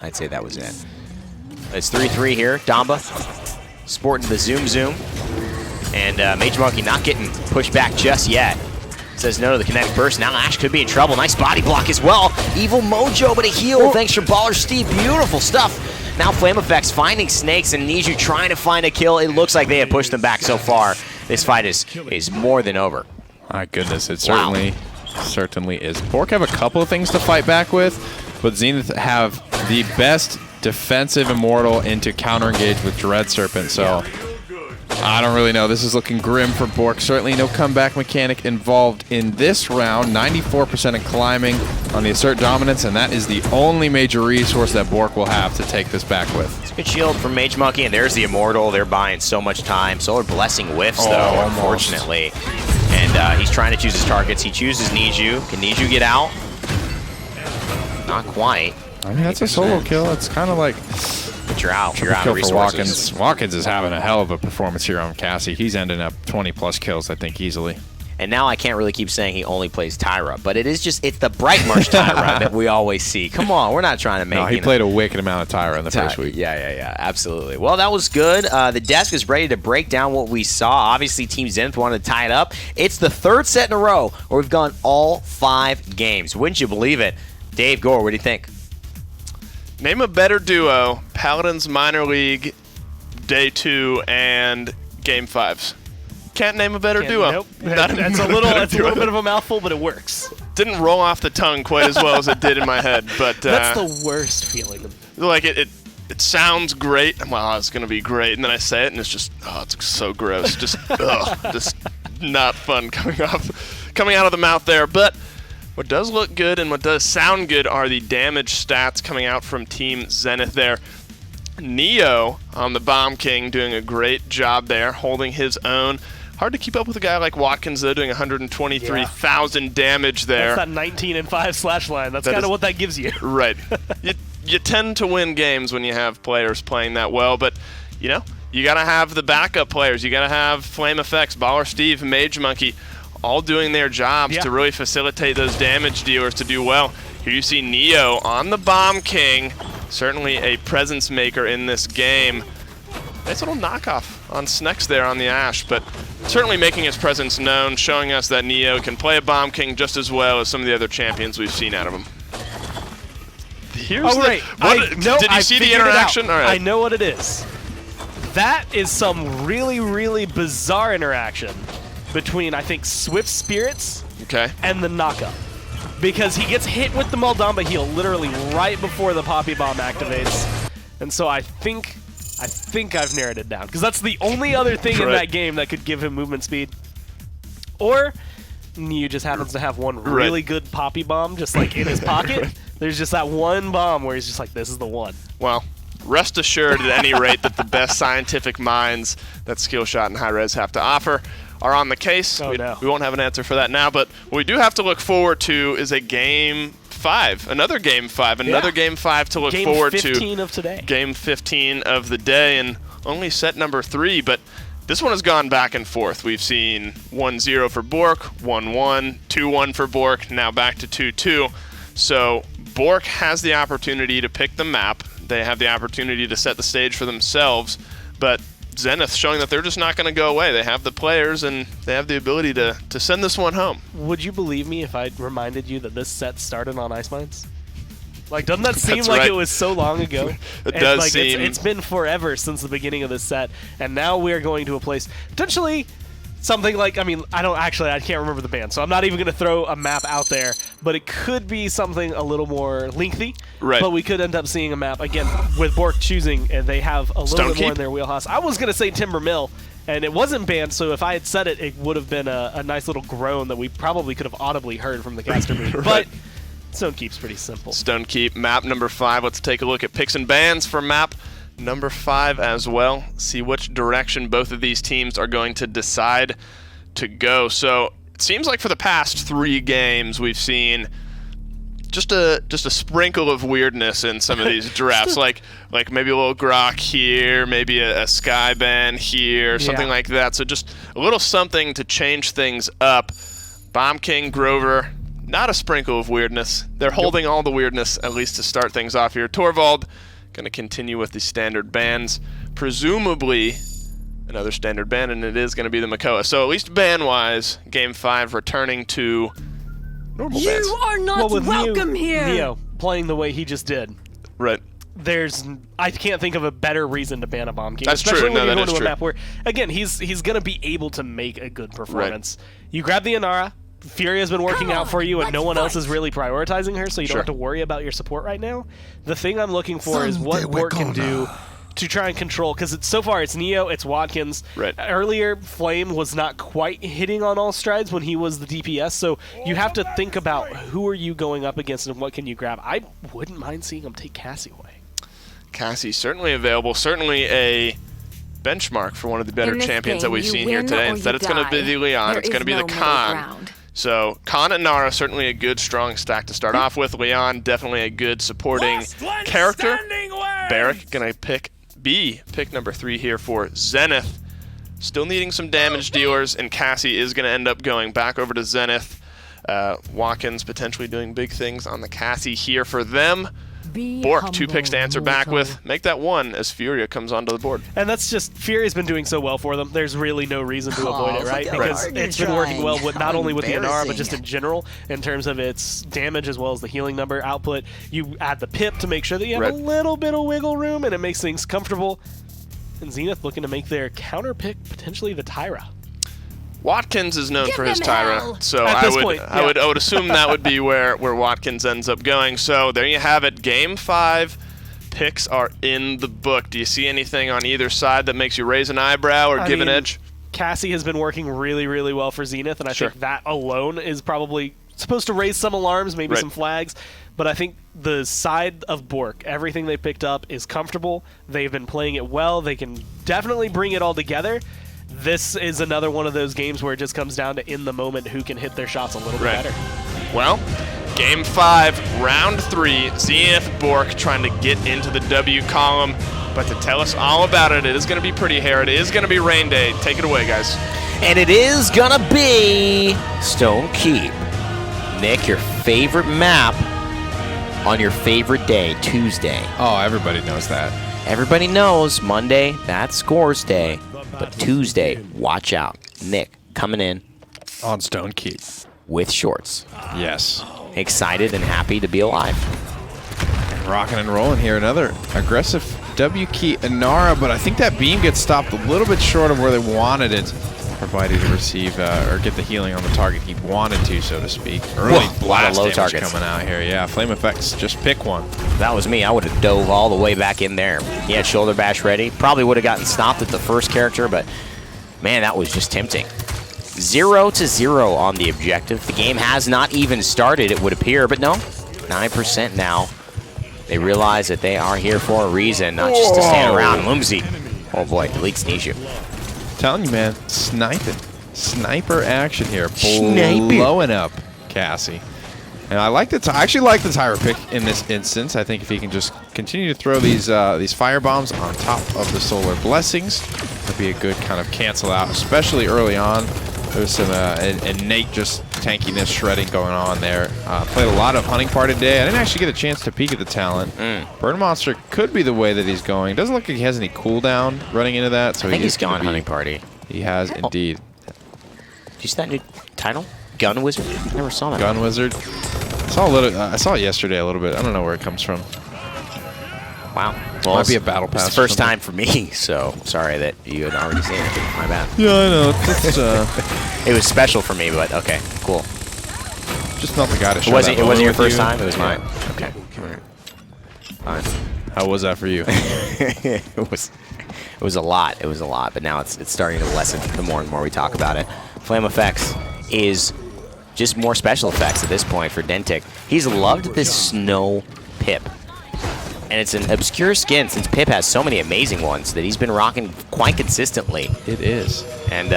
I'd say that was it. It's 3-3 here. Damba sporting the zoom. And Major Monkey not getting pushed back just yet. Says no to the kinetic burst. Now Ash could be in trouble. Nice body block as well. Evil Mojo, but a heal. Thanks for Baller Steve. Beautiful stuff. Now Flame Effects finding Snakes and Niju trying to find a kill. It looks like they have pushed them back so far. This fight is more than over.
My goodness, it certainly certainly is. BOORK have a couple of things to fight back with, but Zenith have the best defensive Immortal into counter-engage with Dread Serpent, so I don't really know. This is looking grim for BOORK. Certainly no comeback mechanic involved in this round. 94% in climbing on the Assert Dominance, and that is the only major resource that BOORK will have to take this back with.
It's a good shield from Mage Monkey, and there's the Immortal. They're buying so much time. Solar Blessing whiffs, though, unfortunately. And he's trying to choose his targets. He chooses Niju. Can Niju get out? Not quite.
I mean, that's a solo kill. It's kind of like...
But you're out. You're out of resources.
Watkins is having a hell of a performance here on Cassie. He's ending up 20-plus kills, I think, easily.
And now I can't really keep saying he only plays Tyra, but it's the Bright Marsh Tyra that we always see. Come on, we're not trying to make...
No, he played a wicked amount of Tyra in the first week.
Yeah, absolutely. Well, that was good. The desk is ready to break down what we saw. Obviously, Team Zenith wanted to tie it up. It's the third set in a row where we've gone all 5 games. Wouldn't you believe it? Dave Gore, what do you think?
Name a better duo, Paladins Minor League, Day 2, and Game 5s. Can't name a better duo.
Nope. That's a little bit of a mouthful, but it works.
Didn't roll off the tongue quite as well as it did in my head, but
that's the worst feeling.
Like it sounds great. Well, it's gonna be great, and then I say it, and it's just it's so gross. Just just not fun coming out of the mouth there. But what does look good and what does sound good are the damage stats coming out from Team Zenith there. Neo on the Bomb King doing a great job there, holding his own. Hard to keep up with a guy like Watkins, though, doing 123,000 damage there.
That's that 19 and 5 slash line. That's kind of what that gives you.
Right. You tend to win games when you have players playing that well, but, you know, you got to have the backup players. You got to have Flame Effects, Baller Steve, Mage Monkey, all doing their jobs to really facilitate those damage dealers to do well. Here you see Neo on the Bomb King, certainly a presence maker in this game. Nice little knockoff on Snex there on the Ashe, but certainly making his presence known, showing us that Neo can play a Bomb King just as well as some of the other champions we've seen out of him. Here's did you see the interaction? All right.
I know what it is. That is some really, really bizarre interaction between, I think, Swift Spirits and the knockup. Because he gets hit with the Moldamba heal literally right before the Poppy Bomb activates. And so I think I've narrowed it down. Because that's the only other thing in that game that could give him movement speed. Or Neo just happens to have one really good Poppy Bomb just like in his pocket. There's just that one bomb where he's just like, this is the one.
Well, rest assured at any rate that the best scientific minds that Skillshot and Hi-Rez have to offer are on the case. We won't have an answer for that now, but what we do have to look forward to is a Game 5, another Game 5 to look forward to.
Game 15 of today.
Game 15 of the day, and only set number 3, but this one has gone back and forth. We've seen 1-0 for BOORK, 1-1, 2-1 for BOORK, now back to 2-2. So BOORK has the opportunity to pick the map. They have the opportunity to set the stage for themselves, but Zenith showing that they're just not going to go away. They have the players and they have the ability to send this one home.
Would you believe me if I reminded you that this set started on Ice Mines? Like, doesn't that seem
like
it was so long ago?
It does seem.
It's been forever since the beginning of this set, and now we're going to a place potentially something like, I can't remember the band, so I'm not even going to throw a map out there, but it could be something a little more lengthy.
Right.
But we could end up seeing a map, again, with BOORK choosing, and they have a little bit more in their wheelhouse. I was going to say Timber Mill, and it wasn't banned, so if I had said it, it would have been a nice little groan that we probably could have audibly heard from the caster booth. But Stone Keep's pretty simple.
Stone Keep, map number 5. Let's take a look at picks and bans for map number 5 as well. See which direction both of these teams are going to decide to go. So it seems like for the past 3 games we've seen just a sprinkle of weirdness in some of these drafts, like maybe a little Grok here, maybe a Skyban here, something like that. So just a little something to change things up. Bomb King, Grover, not a sprinkle of weirdness. They're holding all the weirdness, at least to start things off here. Torvald going to continue with the standard bans, presumably another standard ban, and it is going to be the Makoa. So at least ban-wise, Game 5 returning to normal bans.
You are not welcome here!
Neo playing the way he just did.
Right.
I can't think of a better reason to ban a Bomb King.
That's
especially
true.
when you
that
go to
is
a
true.
map where, again, he's going to be able to make a good performance. You grab the Inara, Fury has been working out for you and no one else is really prioritizing her, so you don't have to worry about your support right now. The thing I'm looking for is what BOORK can do to try and control, because so far it's Neo, it's Watkins.
Right.
Earlier, Flame was not quite hitting on all strides when he was the DPS, so you have to think about who are you going up against and what can you grab. I wouldn't mind seeing him take Cassie away.
Cassie certainly available, certainly a benchmark for one of the better champions that we've seen here today. Instead it's going to be the Leon, it's going to be the Khan. So Khan and Nara, certainly a good, strong stack to start off with. Leon, definitely a good supporting character. Barrick going to pick number 3 here for Zenith. Still needing some damage dealers, and Cassie is going to end up going back over to Zenith. Watkins potentially doing big things on the Cassie here for them. BOORK, 2 picks to answer back with. Make that 1 as Furia comes onto the board.
And that's just, Fury's been doing so well for them. There's really no reason to avoid it, right? Because it's been working well with not only with the Inara, but just in general, in terms of its damage as well as the healing number output. You add the pip to make sure that you have a little bit of wiggle room, and it makes things comfortable. And Zenith looking to make their counter pick potentially the Tyra.
Watkins is known for his Tyra, so I would assume that would be where Watkins ends up going. So there you have it. Game 5 picks are in the book. Do you see anything on either side that makes you raise an eyebrow or give an edge?
Cassie has been working really, really well for Zenith, and I think that alone is probably supposed to raise some alarms, maybe some flags. But I think the side of BOORK, everything they picked up is comfortable. They've been playing it well. They can definitely bring it all together. This is another one of those games where it just comes down to in the moment who can hit their shots a little bit better.
Well, Game 5, Round 3, Zenith BOORK trying to get into the W column. But to tell us all about it, it is going to be pretty hair. It is going to be rain day. Take it away, guys.
And it is going to be Stone Keep. Nick, your favorite map on your favorite day, Tuesday.
Oh, everybody knows that.
Everybody knows Monday, that's Scores Day. But Tuesday, watch out. Nick, coming in.
On Stone Keep.
With shorts.
Yes.
Excited and happy to be alive.
And rocking and rolling here. Another aggressive W key Inara, but I think that beam gets stopped a little bit short of where they wanted it. Provided to receive or get the healing on the target he wanted to, so to speak. Early blast damage
targets
coming out here. Yeah, flame effects, just pick one.
If that was me, I would have dove all the way back in there. He had shoulder bash ready. Probably would have gotten stopped at the first character, but man, that was just tempting. 0-0 on the objective. The game has not even started, it would appear, but no, 9% now. They realize that they are here for a reason, not just to stand around. Lumsy. Oh boy, delete sneeze you.
Telling you, man, sniping. Sniper action here. Blowing up Cassie. And I like I actually like the Tyra pick in this instance. I think if he can just continue to throw these fire bombs on top of the solar blessings, that'd be a good kind of cancel out, especially early on. There's some innate just tankiness, shredding going on there. Played a lot of Hunting Party today. I didn't actually get a chance to peek at the talent. Burn Monster could be the way that he's going. Doesn't look like he has any cooldown running into that. So
I think he's gone Hunting Party.
He has indeed.
Did you see that new title? Gun Wizard? I never saw that.
Gun Wizard. I saw it yesterday a little bit. I don't know where it comes from.
Wow. Well,
might be a battle pass.
It's the first time for me, so sorry that you had already seen it. My bad.
Yeah, I know.
It was special for me, but okay, cool.
Just not the guy to show
It wasn't your first time? It was mine. Okay. Fine.
How was that for you?
It was a lot. It was a lot, but now it's starting to lessen the more and more we talk about it. Flame Effects is just more special effects at this point for Dentic. He's loved this snow pip. And it's an obscure skin since Pip has so many amazing ones that he's been rocking quite consistently.
It is.
And,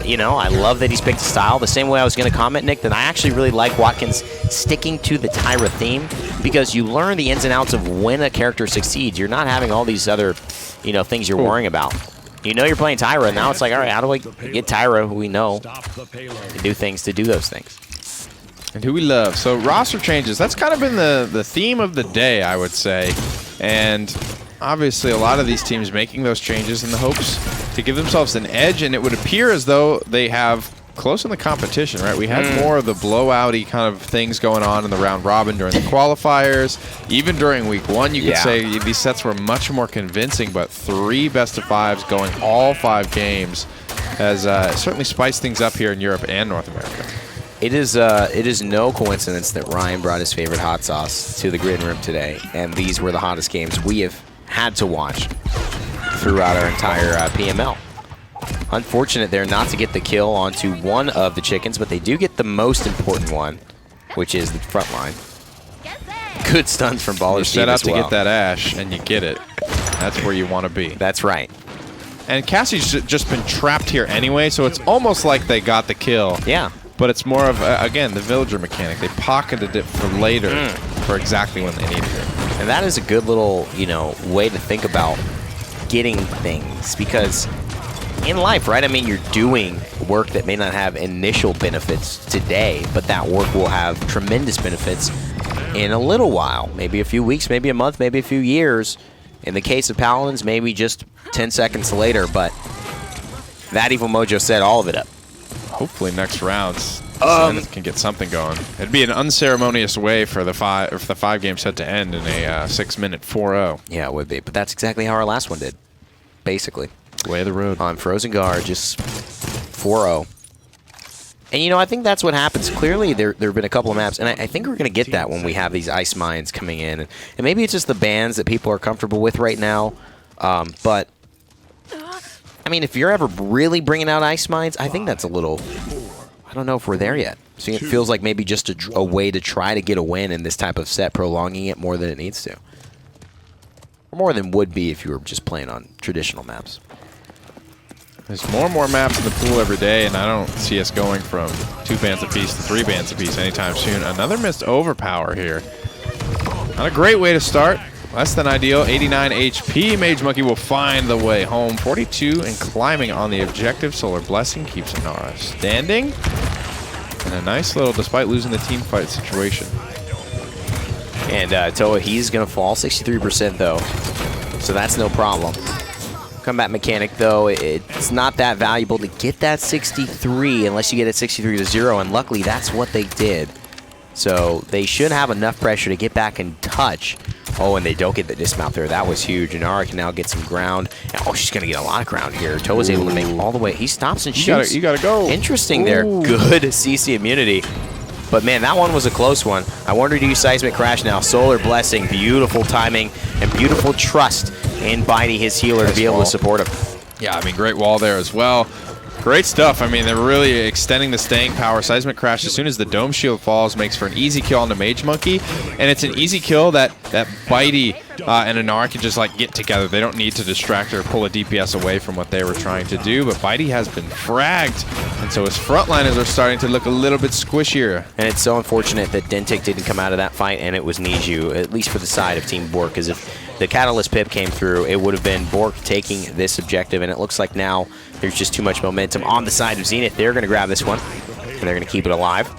you know, I love that he's picked a style. The same way I was going to comment, Nick, that I actually really like Watkins sticking to the Tyra theme because you learn the ins and outs of when a character succeeds. You're not having all these other, you know, things you're worrying about. You know you're playing Tyra, and now it's like, all right, how do I get Tyra, who we know, to do things to do those things?
And who we love. So roster changes, that's kind of been the theme of the day, I would say. And obviously a lot of these teams making those changes in the hopes to give themselves an edge, and it would appear as though they have close in the competition, right? We had more of the blowout-y kind of things going on in the round robin during the qualifiers. Even during week 1, you could say these sets were much more convincing, but 3 best-of-5s going all 5 games has certainly spiced things up here in Europe and North America.
It is no coincidence that Ryan brought his favorite hot sauce to the Grid Room today, and these were the hottest games we have had to watch throughout our entire PML. Unfortunate there not to get the kill onto one of the chickens, but they do get the most important one, which is the front line. Good stuns from Baller
You
Steve
set out
as well.
to get that Ash, and you get it. That's where you want to be.
That's right.
And Cassie's just been trapped here anyway, so it's almost like they got the kill.
Yeah.
But it's more of, again, the villager mechanic. They pocketed it for later, for exactly when they needed it.
And that is a good little, way to think about getting things, because in life, right? I mean, you're doing work that may not have initial benefits today, but that work will have tremendous benefits in a little while. Maybe a few weeks, maybe a month, maybe a few years. In the case of Paladins, maybe just 10 seconds later, but that Evil Mojo set all of it up.
Hopefully next rounds, Zenith can get something going. It'd be an unceremonious way for the five-game set to end in a 6-minute 4-0.
Yeah, it would be, but that's exactly how our last one did, basically.
Way of the road.
On Frozen Guard, just 4-0. And, I think that's what happens. Clearly, there have been a couple of maps, and I think we're going to get that when we have these ice mines coming in. And maybe it's just the bans that people are comfortable with right now. But, I mean, if you're ever really bringing out ice mines, I think that's a little... I don't know if we're there yet. So it feels like maybe just a way to try to get a win in this type of set, prolonging it more than it needs to. Or more than would be if you were just playing on traditional maps.
There's more and more maps in the pool every day, and I don't see us going from 2 bans apiece to 3 bans apiece anytime soon. Another missed overpower here. Not a great way to start. Less than ideal. 89 HP. Mage Monkey will find the way home. 42 and climbing on the objective. Solar Blessing keeps Inara standing. And a nice little, despite losing the team fight situation.
And Toa, he's going to fall 63% though. So that's no problem. Combat mechanic, though, it's not that valuable to get that 63 unless you get it 63 to 0, and luckily that's what they did. So they should have enough pressure to get back in touch. Oh, and they don't get the dismount there. That was huge. Inara can now get some ground. Oh, she's going to get a lot of ground here. Toa's able to make all the way. He stops and shoots.
You gotta go.
Interesting there. Good CC immunity. But, man, that one was a close one. I wonder to use Seismic Crash now. Solar Blessing, beautiful timing, and beautiful trust in Bitey, his healer, to be able to support him.
Yeah, I mean, great wall there as well. Great stuff. I mean, they're really extending the staying power. Seismic Crash, as soon as the Dome Shield falls, makes for an easy kill on the Mage Monkey. And it's an easy kill that Bitey and Inara can just, get together. They don't need to distract or pull a DPS away from what they were trying to do. But Bitey has been fragged. And so his frontliners are starting to look a little bit squishier.
And it's so unfortunate that Dentic didn't come out of that fight, and it was Niju, at least for the side of Team BOORK, because if the Catalyst Pip came through, it would have been BOORK taking this objective, and it looks like now there's just too much momentum on the side of Zenith. They're going to grab this one, and they're going to keep it alive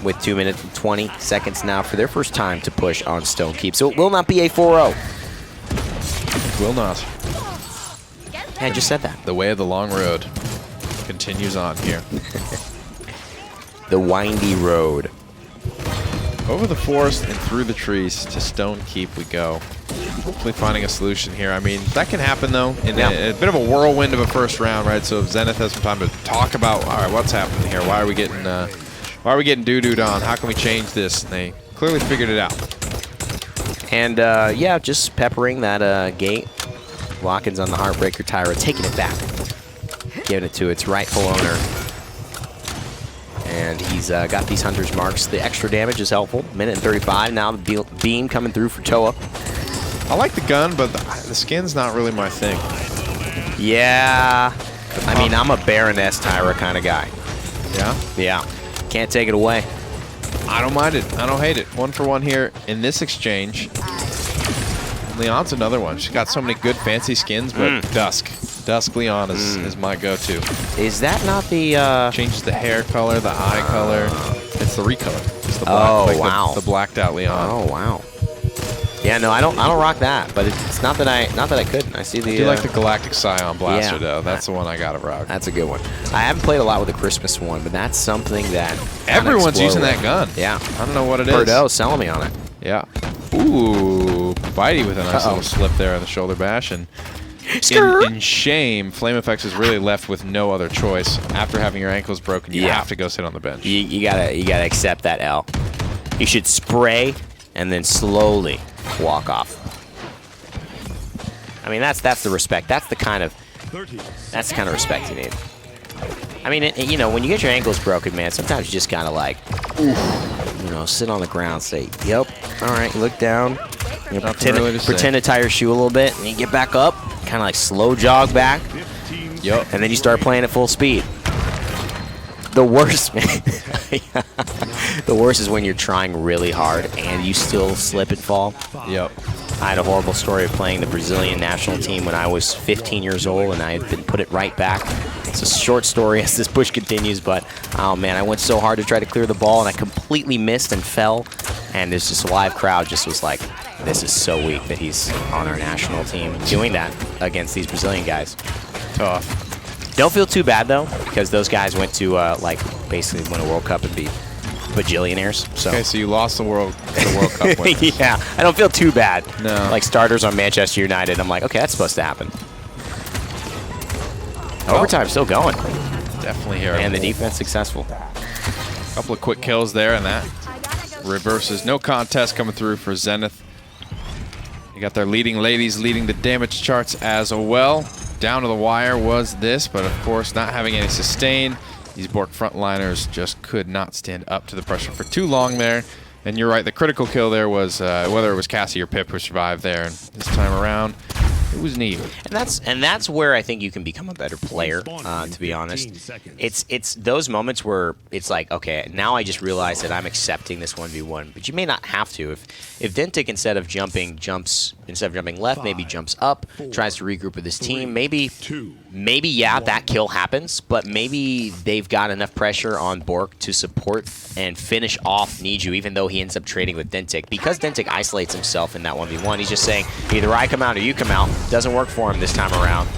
with 2 minutes and 20 seconds now for their first time to push on Stone Keep. So it will not be a 4-0.
Will not.
I just said that.
The way of the long road continues on here.
The windy road.
Over the forest and through the trees to Stone Keep we go. Hopefully finding a solution here. I mean, that can happen, though, in a bit of a whirlwind of a first round, right? So if Zenith has some time to talk about, all right, what's happening here? Why are we getting doo-dooed on? How can we change this? And they clearly figured it out.
And, yeah, just peppering that gate. Watkins on the Heartbreaker Tyra, taking it back. Giving it to its rightful owner. And he's got these Hunter's Marks. The extra damage is helpful. Minute and 35. Now the beam coming through for Toa.
I like the gun, but the skin's not really my thing.
Yeah. I mean, I'm a Baroness Tyra kind of guy.
Yeah?
Yeah. Can't take it away.
I don't mind it. I don't hate it. 1 for 1 here in this exchange. Leon's another one. She's got so many good fancy skins, but Dusk. Dusk Leon is my go-to.
Is that not the...
Changes the hair color, the eye color. It's the recolor. It's the black,
wow.
The blacked out Leon.
Oh, wow. Yeah, no, I don't rock that, but it's not that I couldn't. I see the...
I do like the Galactic Scion Blaster,
yeah,
though. That's the one I gotta rock.
That's a good one. I haven't played a lot with the Christmas one, but that's something that...
Everyone's using that gun.
Yeah.
I don't know what it is.
Bordeaux selling me on it.
Yeah. Ooh, Bitey with a nice little slip there on the shoulder bash, and in shame, Flame Effects is really left with no other choice. After having your ankles broken, you have to go sit on the bench.
You gotta accept that L. You should spray and then slowly walk off. I mean, that's the respect. That's the kind of respect you need. I mean, you know, when you get your ankles broken, man, sometimes you just gotta like, you know, sit on the ground, say, "Yep, all right," look down, you know, pretend to tie your shoe a little bit, and you get back up, kind of like slow jog back.
Yep.
And then you start playing at full speed. The worst, man. The worst is when you're trying really hard and you still slip and fall.
Yep.
I had a horrible story of playing the Brazilian national team when I was 15 years old, and I had been put it right back. It's a short story as this push continues, but oh man, I went so hard to try to clear the ball, and I completely missed and fell. And there's just a live crowd just was like, this is so weak that he's on our national team doing that against these Brazilian guys.
Tough.
Don't feel too bad though, because those guys went to like basically win a World Cup and be bajillionaires. So.
Okay, so you lost the World Cup winners.
Yeah, I don't feel too bad.
No.
Like starters on Manchester United, I'm like, okay, that's supposed to happen. Overtime still going.
Definitely here.
And the defense successful.
Couple of quick kills there, and that reverses. No contest coming through for Zenith. You got their leading ladies leading the damage charts as well. Down to the wire was this, but of course not having any sustain. These BOORK frontliners just could not stand up to the pressure for too long there. And you're right, the critical kill there was whether it was Cassie or Pip who survived there. And this time around, it was neat.
And that's where I think you can become a better player, to be honest. It's those moments where it's like, okay, now I just realize that I'm accepting this 1v1, but you may not have to. If Dentic instead of jumping left, maybe jumps up, tries to regroup with his team, maybe yeah, that kill happens, but maybe they've got enough pressure on BOORK to support and finish off Niju, even though he ends up trading with Dentic. Because Dentic isolates himself in that 1v1, he's just saying, either I come out or you come out. Doesn't work for him this time around.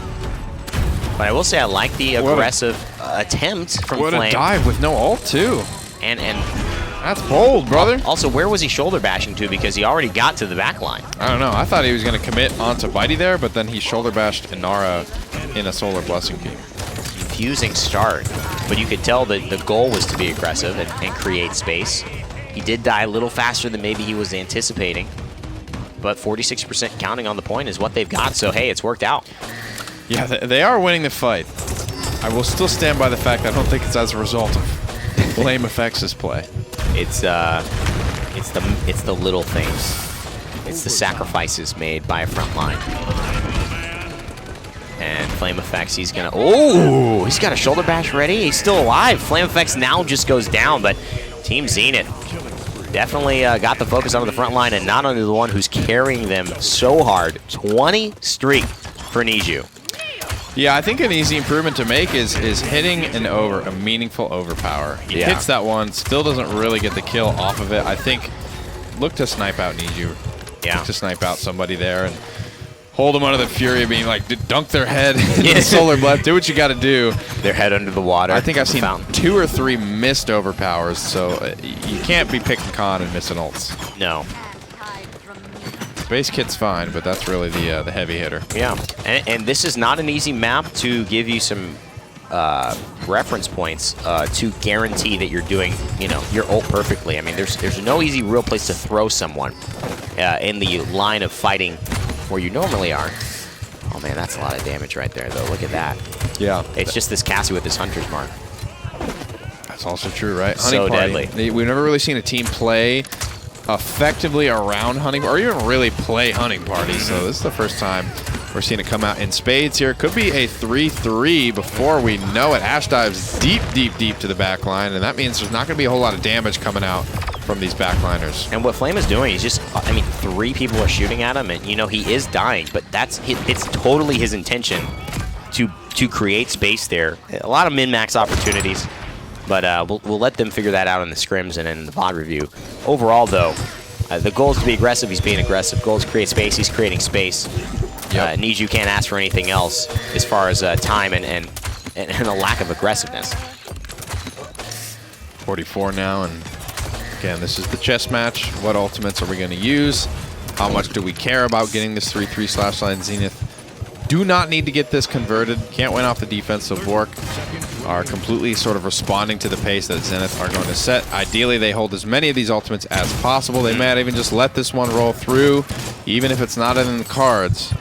But I will say I like the aggressive attempt from Flame.
What a dive with no ult, too.
And
that's bold, brother.
Also, where was he shoulder bashing to? Because he already got to the back line.
I don't know. I thought he was going to commit onto Bitey there, but then he shoulder bashed Inara in a Solar Blessing beam.
Confusing start. But you could tell that the goal was to be aggressive and create space. He did die a little faster than maybe he was anticipating. But 46% counting on the point is what they've got, so hey, it's worked out.
Yeah, they are winning the fight. I will still stand by the fact that I don't think it's as a result of Flame Effects' play.
It's the little things. It's the sacrifices made by a front line. And Flame Effects, he's got a shoulder bash ready. He's still alive. Flame Effects now just goes down, but Team Zenith definitely got the focus onto the front line and not onto the one who's carrying them so hard. 20 streak for Niju.
Yeah, I think an easy improvement to make is hitting a meaningful overpower. He hits that one, still doesn't really get the kill off of it. I think look to snipe out Niju. Yeah. Look to snipe out somebody there and hold them under the fury of being like, dunk their head in the solar blast. Do what you got to do.
Their head under the water.
I think I've seen 2 or 3 missed overpowers, so you can't be picking con and missing ults.
No.
Base kit's fine, but that's really the heavy hitter.
Yeah, and this is not an easy map to give you some reference points to guarantee that you're doing, your ult perfectly. I mean, there's no easy real place to throw someone in the line of fighting where you normally are. Oh man, that's a lot of damage right there, though. Look at that.
Yeah.
It's just this Cassie with his Hunter's Mark.
That's also true, right?
So deadly.
We've never really seen a team play effectively around Hunting, or even really play Hunting Party, so this is the first time we're seeing it come out in spades here. Could be a 3-3 before we know it. Ash dives deep to the back line, and that means there's not going to be a whole lot of damage coming out from these backliners.
And what Flame is doing is just, 3 people are shooting at him, and he is dying, but it's totally his intention to create space there. A lot of min-max opportunities. But we'll let them figure that out in the scrims and in the VOD review. Overall, though, the goal is to be aggressive. He's being aggressive. Goal is to create space. He's creating space.
Yep.
Niju can't ask for anything else as far as time and a lack of aggressiveness.
44 now, and again, this is the chess match. What ultimates are we going to use? How much do we care about getting this 3-3/line Zenith? do not need to get this converted. Can't win off the defense, so BOORK are completely sort of responding to the pace that Zenith are going to set. Ideally, they hold as many of these ultimates as possible. They might even just let this one roll through, even if it's not in the cards.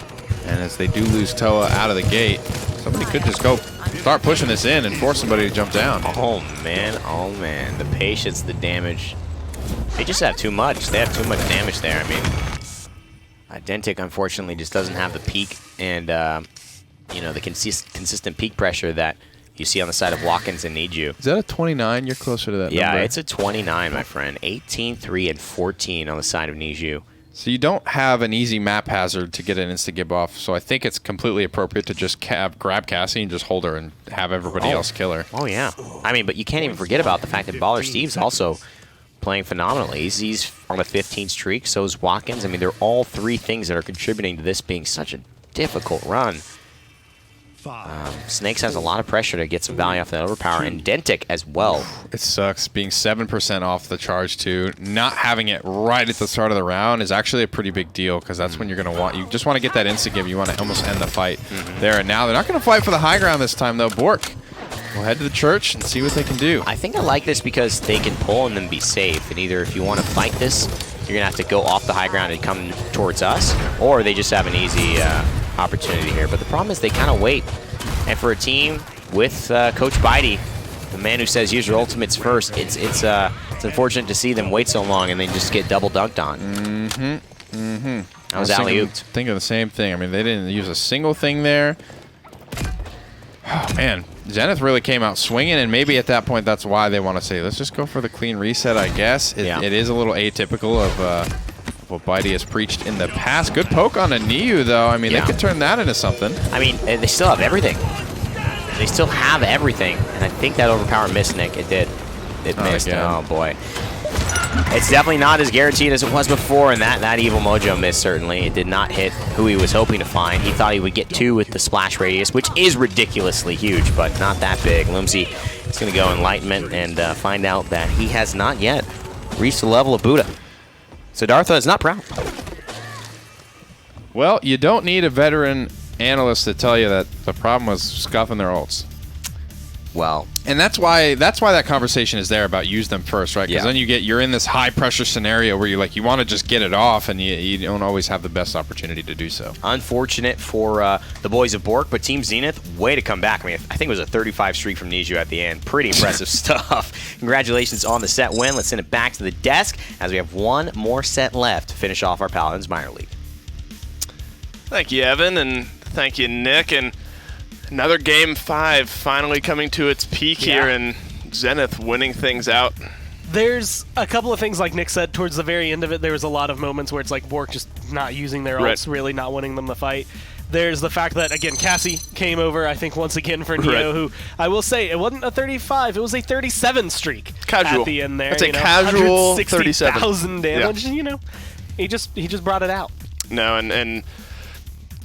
And as they do lose Toa out of the gate, somebody could just go start pushing this in and force somebody to jump down.
Oh man, the patience, the damage. They just have too much. They have too much damage there. I mean, Dentic unfortunately just doesn't have the peak and you know, the consistent peak pressure that you see on the side of Watkins and Niju.
Is that a 29? You're closer to that number.
Yeah, it's a 29, my friend. 18, 3, and 14 on the side of Niju.
So you don't have an easy map hazard to get an insta-gib off, so I think it's completely appropriate to just grab Cassie and just hold her and have everybody else kill her.
Oh, yeah. I mean, but you can't even forget about the fact that Baller Steve's also playing phenomenally. He's on a 15 streak, so is Watkins. I mean, they're all three things that are contributing to this being such a difficult run. Snakes has a lot of pressure to get some value off that overpower, and Dentic as well.
It sucks being 7% off the charge too. Not having it right at the start of the round is actually a pretty big deal, because that's when you're going to want, you just want to get that insta-give. You want to almost end the fight there and now. They're not going to fight for the high ground this time though. BOORK will head to the church and see what they can do.
I think I like this because they can pull and then be safe, and either if you want to fight this, you're going to have to go off the high ground and come towards us, or they just have an easy opportunity here. But the problem is they kind of wait. And for a team with Coach Bitey, the man who says use your ultimates first, it's unfortunate to see them wait so long and then just get double dunked on. I was alley-ooped.
Thinking the same thing. I mean, they didn't use a single thing there. Oh, man. Zenith really came out swinging, and maybe at that point that's why they want to say, let's just go for the clean reset, I guess. It is a little atypical of what Bitey has preached in the past. Good poke on a Niu, though. I mean, they could turn that into something.
I mean, they still have everything. They still have everything, and I think that overpower missed, Nick. It did. It missed.
Again.
Oh, boy. It's definitely not as guaranteed as it was before, and that Evil Mojo missed, certainly. It did not hit who he was hoping to find. He thought he would get 2 with the splash radius, which is ridiculously huge, but not that big. Lumsey is going to go Enlightenment and find out that he has not yet reached the level of Buddha. Siddhartha is not proud.
Well, you don't need a veteran analyst to tell you that the problem was scuffing their ults.
Well,
and that's why that conversation is there about use them first, right? Because then you're in this high pressure scenario where you want to just get it off, and you don't always have the best opportunity to do so.
Unfortunate for the boys of BOORK, but Team Zenith, way to come back. I mean, I think it was a 35 streak from Niju at the end. Pretty impressive stuff. Congratulations on the set win. Let's send it back to the desk as we have one more set left to finish off our Paladins minor league.
Thank you, Evan, and thank you, Nick, and another Game 5 finally coming to its peak here, and Zenith winning things out.
There's a couple of things, like Nick said, towards the very end of it, there was a lot of moments where it's like BOORK just not using their ults, really not winning them the fight. There's the fact that, again, Cassie came over, I think, once again for Neo, who, I will say, it wasn't a 35, it was a 37 streak
casual.
At the end there.
That's a casual 37.
160,000 damage, you know, he just brought it out.
No, and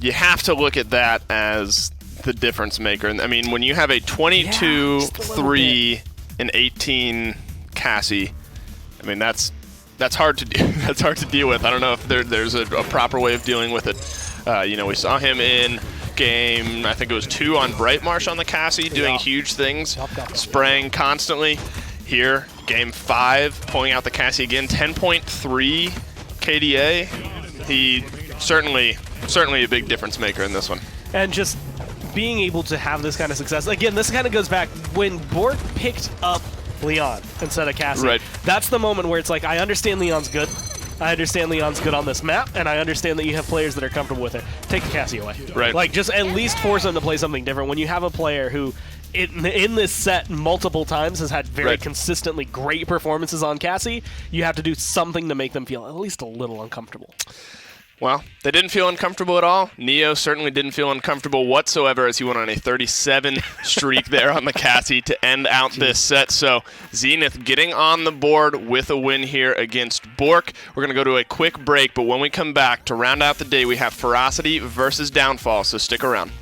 you have to look at that as the difference maker. I mean, when you have a 22, 3, and 18 Cassie, I mean that's hard to do. That's hard to deal with. I don't know if there's a proper way of dealing with it. You know, we saw him in game, I think it was 2 on Brightmarsh on the Cassie, doing huge things, spraying constantly. Here, game 5, pulling out the Cassie again, 10.3 KDA. He certainly a big difference maker in this one.
And just being able to have this kind of success. Again, this kind of goes back when BOORK picked up Leon instead of Cassie.
Right.
That's the moment where it's like, I understand Leon's good. I understand Leon's good on this map, and I understand that you have players that are comfortable with it. Take the Cassie away.
Right.
Like, just at least force them to play something different. When you have a player who, in this set multiple times, has had very consistently great performances on Cassie, you have to do something to make them feel at least a little uncomfortable.
Well, they didn't feel uncomfortable at all. Neo certainly didn't feel uncomfortable whatsoever as he went on a 37 streak there on the Cassie to end out this set. So Zenith getting on the board with a win here against BOORK. We're going to go to a quick break, but when we come back to round out the day, we have Ferocity versus Downfall, so stick around.